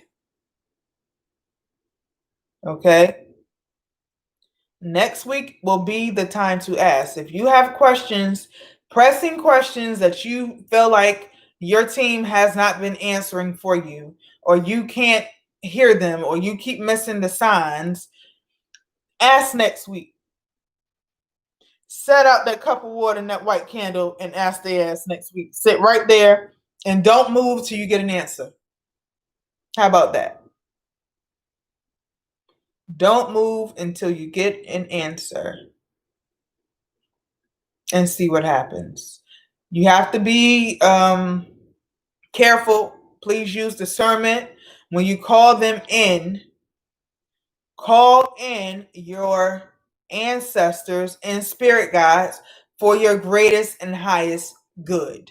Okay? Next week will be the time to ask. If you have questions, pressing questions that you feel like your team has not been answering for you, or you can't hear them, or you keep missing the signs, ask next week. Set out that cup of water and that white candle and ask their ass next week. Sit right there and don't move till you get an answer. How about that? Don't move until you get an answer and see what happens. You have to be Careful. Please use discernment. When you call them in, call in your ancestors and spirit guides for your greatest and highest good.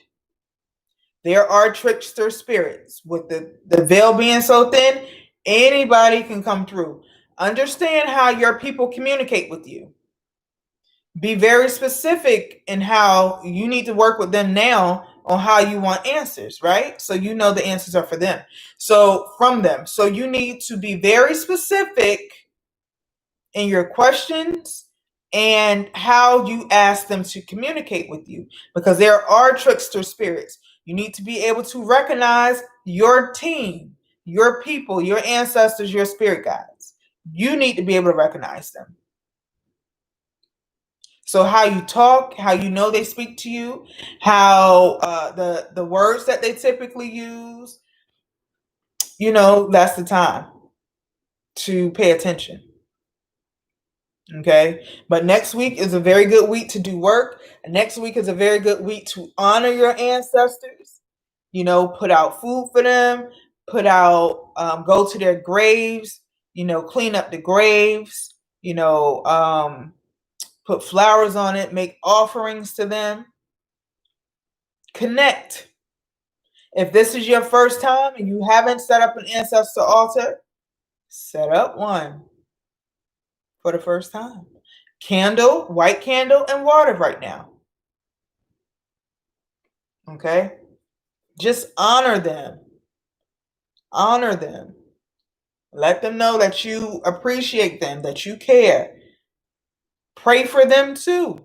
There are trickster spirits. With the veil being so thin, anybody can come through. Understand how your people communicate with you. Be very specific in how you need to work with them now on how you want answers, right? So you know the answers are for them. So from them. So you need to be very specific in your questions and how you ask them to communicate with you, because there are trickster spirits. You need to be able to recognize your team, your people, your ancestors, your spirit guides. You need to be able to recognize them. So how you talk, how you know they speak to you, how the words that they typically use, that's the time to pay attention. Okay. But next week is a very good week to do work. Next week is a very good week to honor your ancestors. Put out food for them, go to their graves, clean up the graves, put flowers on it, make offerings to them. Connect. If this is your first time and you haven't set up an ancestor altar, set up one for the first time. Candle, white candle, and water right now. Okay? Just honor them. Honor them. Let them know that you appreciate them, that you care. Pray for them too.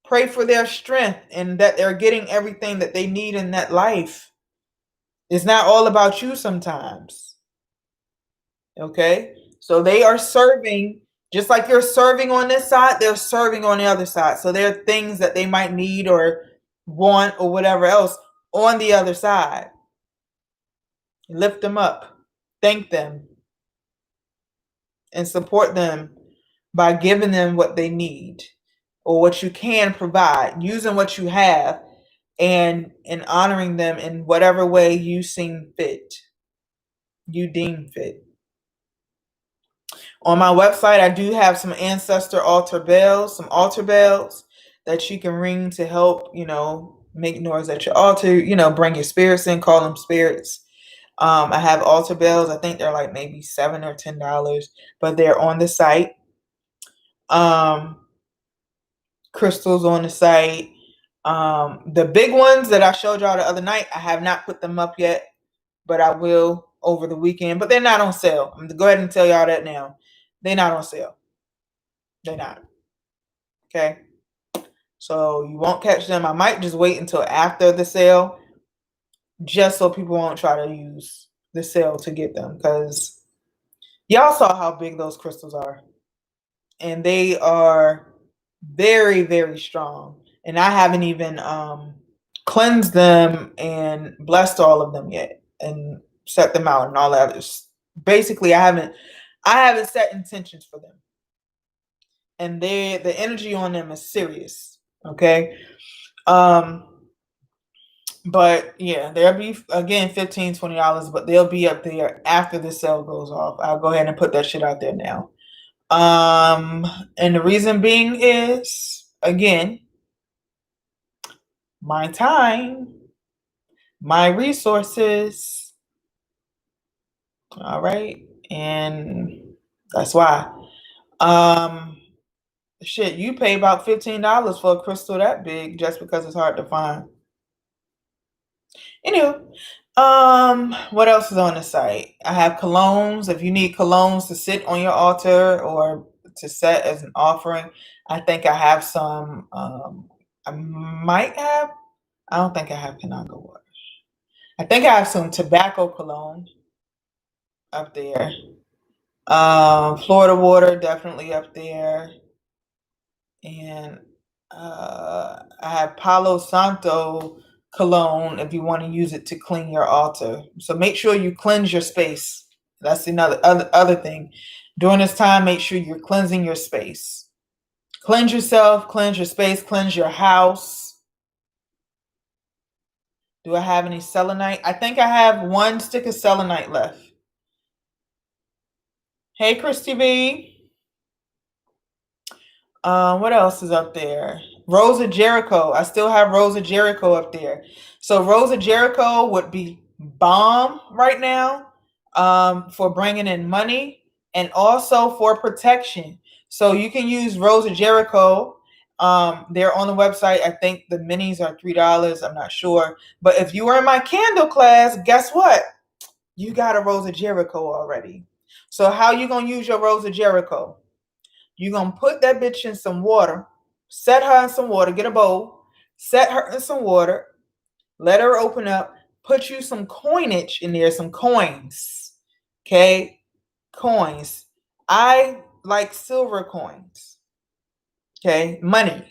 Pray for their strength and that they're getting everything that they need in that life. It's not all about you sometimes. Okay? So they are serving, just like you're serving on this side, they're serving on the other side. So there are things that they might need or want or whatever else on the other side. Lift them up. Thank them. And support them by giving them what they need or what you can provide, using what you have and honoring them in whatever way you seem fit, you deem fit. On my website, I do have some ancestor altar bells, some altar bells that you can ring to help, make noise at your altar, bring your spirits in, call them spirits. I have altar bells. I think they're like maybe $7 or $10, but they're on the site. Crystals on the site. The big ones that I showed y'all the other night, I have not put them up yet, but I will over the weekend. But they're not on sale. I'm going to go ahead and tell y'all that now. They're not on sale. They're not. Okay. So you won't catch them. I might just wait until after the sale, just so people won't try to use the sale to get them, because y'all saw how big those crystals are. And they are very, very strong. And I haven't even cleansed them and blessed all of them yet and set them out and all that. Basically, I haven't set intentions for them. And the energy on them is serious. Okay. But yeah, they'll be again $15, $20, but they'll be up there after the sale goes off. I'll go ahead and put that shit out there now. And the reason being is, again, my time, my resources. All right. And that's why. Shit, you pay about $15 for a crystal that big just because it's hard to find. Anywho, what else is on the site? I have colognes. If you need colognes to sit on your altar or to set as an offering, I think I have some. I don't think I have Kananga water. I think I have some tobacco cologne up there. Florida water definitely up there. And I have Palo Santo cologne if you want to use it to clean your altar. So make sure you cleanse your space. That's another other thing. During this time, make sure you're cleansing your space. Cleanse yourself, cleanse your space, cleanse your house. Do I have any selenite? I think I have one stick of selenite left. Hey, Christy B. What else is up there? Rose of Jericho. I still have Rose of Jericho up there. So Rose of Jericho would be bomb right now, for bringing in money and also for protection. So you can use Rose of Jericho. They're on the website. I think the minis are $3. I'm not sure. But if you were in my candle class, guess what? You got a Rose of Jericho already. So how you going to use your Rose of Jericho? You're going to put that bitch in some water, set her in some water, get a bowl, set her in some water, let her open up, put you some coinage in there, some coins. Okay? Coins. I like silver coins. Okay? Money.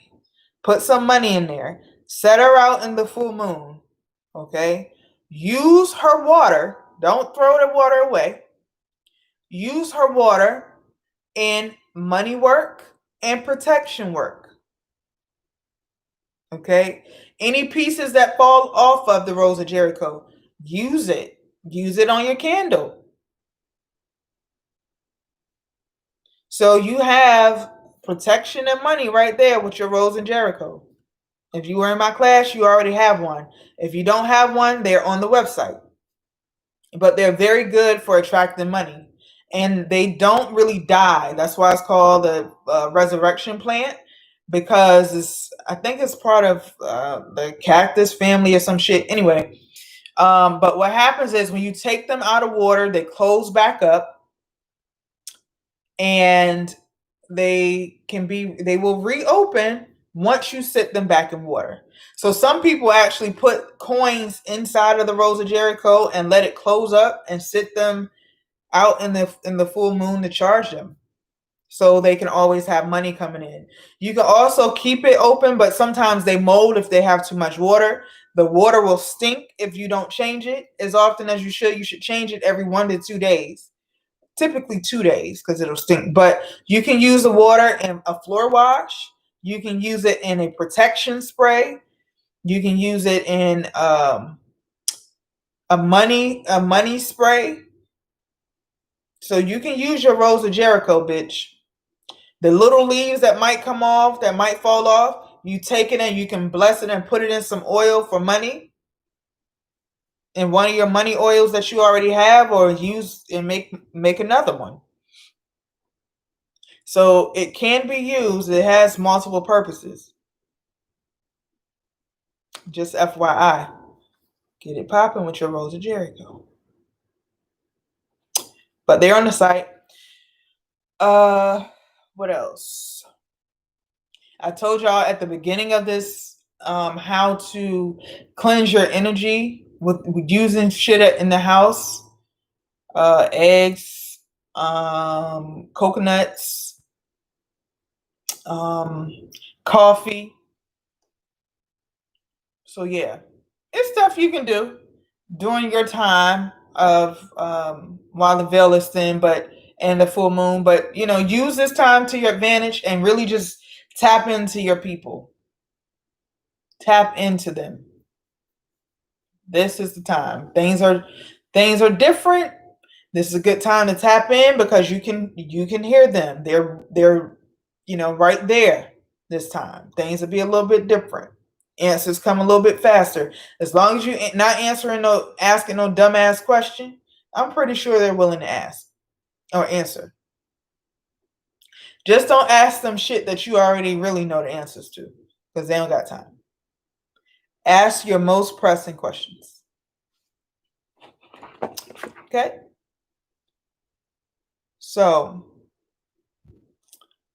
Put some money in there. Set her out in the full moon. Okay? Use her water. Don't throw the water away. Use her water in money work and protection work. Okay? Any pieces that fall off of the Rose of Jericho, use it. Use it on your candle. So you have protection and money right there with your Rose of Jericho. If you were in my class, you already have one. If you don't have one, they're on the website. But they're very good for attracting money. And they don't really die. That's why it's called the resurrection plant, because I think it's part of the cactus family or some shit. Anyway, but what happens is when you take them out of water, they close back up, and they will reopen once you sit them back in water. So some people actually put coins inside of the Rose of Jericho and let it close up and sit them out in the full moon to charge them, so they can always have money coming in. You can also keep it open, but sometimes they mold if they have too much water. The water will stink if you don't change it as often as you should. You should change it every 1 to 2 days. Typically 2 days, because it'll stink. But you can use the water in a floor wash. You can use it in a protection spray. You can use it in a money spray. So you can use your Rose of Jericho, bitch. The little leaves that might come off, that might fall off, you take it and you can bless it and put it in some oil for money, in one of your money oils that you already have, or use and make another one. So it can be used. It has multiple purposes. Just FYI. Get it popping with your Rose of Jericho. But they're on the site. What else? I told y'all at the beginning of this how to cleanse your energy with using shit in the house. Eggs, coconuts, coffee. So yeah, it's stuff you can do during your time of while the veil is thin, and the full moon. But use this time to your advantage and really just tap into your people. Tap into them. This is the time. Things are different. This is a good time to tap in because you can hear them. They're right there this time. Things will be a little bit different. Answers come a little bit faster. As long as you're not asking no dumbass question, I'm pretty sure they're willing to ask or answer. Just don't ask them shit that you already really know the answers to, because they don't got time. Ask your most pressing questions. Okay? So,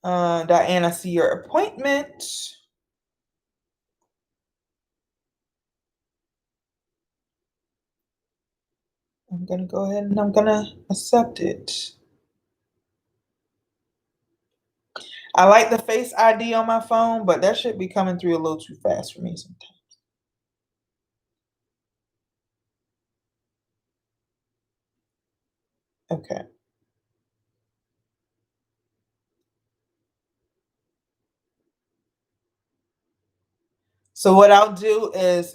Diane, I see your appointment. I'm going to go ahead and I'm going to accept it. I like the Face ID on my phone, but that should be coming through a little too fast for me sometimes. Okay. So what I'll do is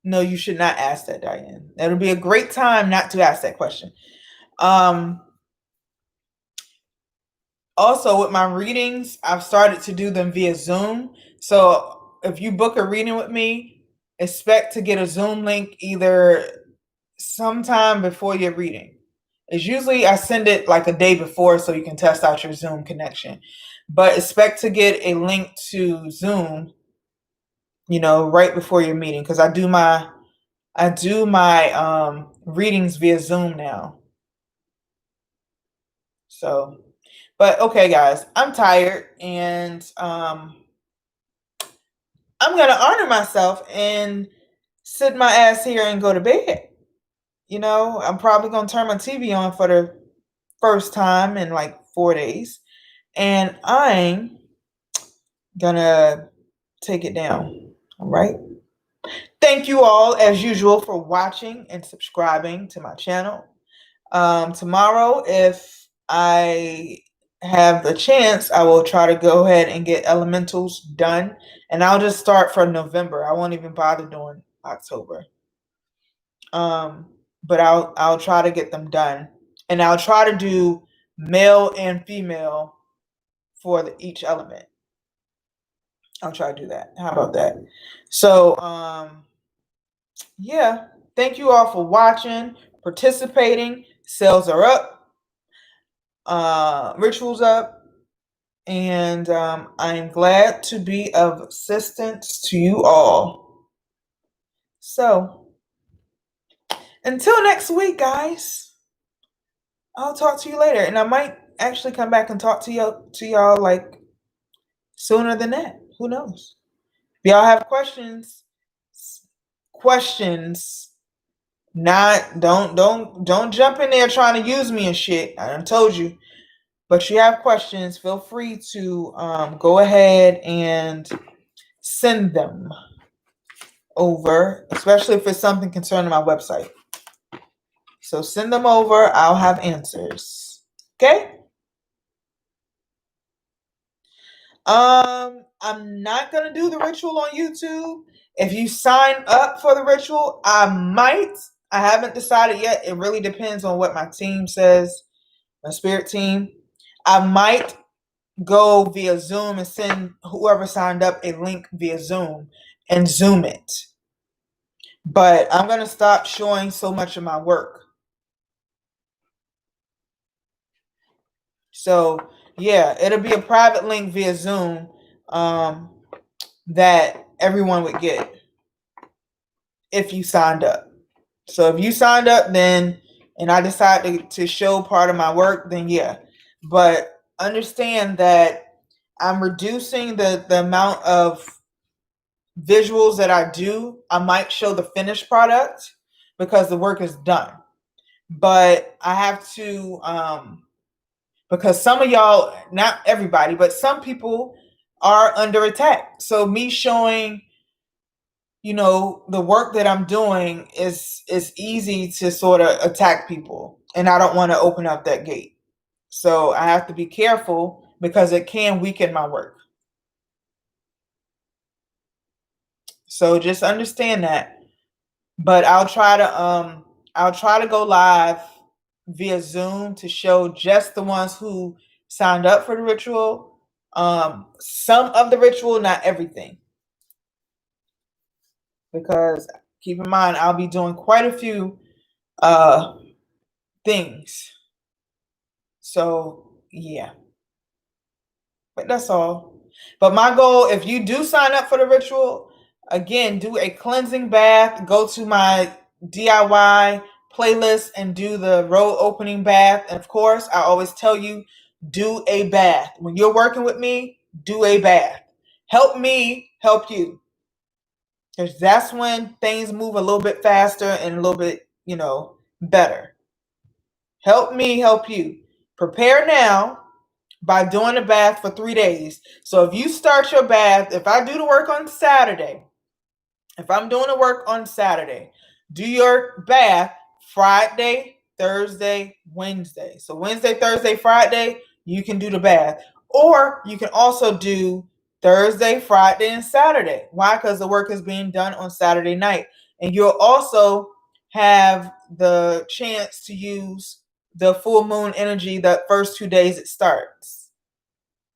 No, you should not ask that, Diane. It'll be a great time not to ask that question. Also, with my readings, I've started to do them via Zoom. So if you book a reading with me, expect to get a Zoom link either sometime before your reading. It's usually I send it like a day before so you can test out your Zoom connection. But expect to get a link to Zoom, right before your meeting, because I do my readings via Zoom now. So, but okay, guys, I'm tired, and I'm gonna honor myself and sit my ass here and go to bed. I'm probably gonna turn my TV on for the first time in like 4 days, and I'm gonna take it down. All right. Thank you all, as usual, for watching and subscribing to my channel. Tomorrow, if I have the chance, I will try to go ahead and get elementals done, and I'll just start for November. I won't even bother doing October. But I'll try to get them done, and I'll try to do male and female for each element. I'll try to do that. How about that? So, yeah. Thank you all for watching, participating. Sales are up. Rituals up, and I am glad to be of assistance to you all. So until next week, guys, I'll talk to you later, and I might actually come back and talk to y'all like sooner than that. Who knows? If y'all have questions, don't jump in there trying to use me and shit. I done told you. But you have questions, feel free to go ahead and send them over, especially if it's something concerning my website. So send them over. I'll have answers. Okay? I'm not going to do the ritual on YouTube. If you sign up for the ritual, I might. I haven't decided yet. It really depends on what my team says, my spirit team. I might go via Zoom and send whoever signed up a link via Zoom and Zoom it. But I'm going to stop showing so much of my work. So, yeah, it'll be a private link via Zoom that everyone would get if you signed up. So if you signed up, then, and I decided to show part of my work, then yeah. But understand that I'm reducing the amount of visuals that I do. I might show the finished product because the work is done. But I have to, because some of y'all, not everybody, but some people are under attack. So me showing, the work that I'm doing is easy to sort of attack people. And I don't want to open up that gate. So I have to be careful because it can weaken my work. So just understand that. But I'll try to go live via Zoom to show just the ones who signed up for the ritual. Some of the ritual, not everything. Because keep in mind, I'll be doing quite a few things. So yeah. But that's all. But my goal, if you do sign up for the ritual, again, do a cleansing bath. Go to my DIY playlist and do the road opening bath. And of course, I always tell you, do a bath. When you're working with me, do a bath. Help me help you. Because that's when things move a little bit faster and a little bit, better. Help me help you. Prepare now by doing a bath for 3 days. So if you start your bath, if I do the work on Saturday, if I'm doing the work on Saturday, do your bath Friday, Thursday, Wednesday. So Wednesday, Thursday, Friday, you can do the bath. Or you can also do Thursday, Friday, and Saturday. Why? Because the work is being done on Saturday night. And you'll also have the chance to use the full moon energy the first 2 days it starts.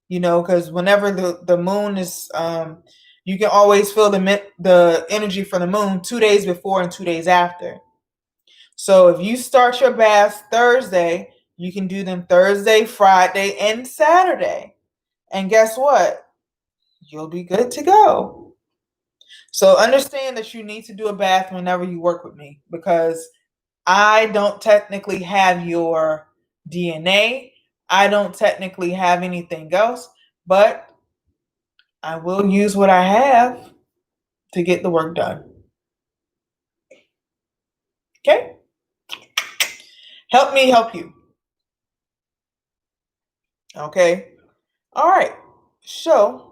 You know, because whenever the moon is, you can always feel the energy from the moon 2 days before and 2 days after. So if you start your baths Thursday, you can do them Thursday, Friday, and Saturday. And guess what? You'll be good to go. So understand that you need to do a bath whenever you work with me, because I don't technically have your DNA. I don't technically have anything else, but I will use what I have to get the work done. Okay? Help me help you. Okay? All right. So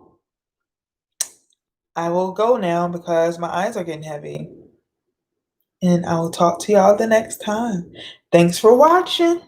I will go now because my eyes are getting heavy. And I will talk to y'all the next time. Thanks for watching.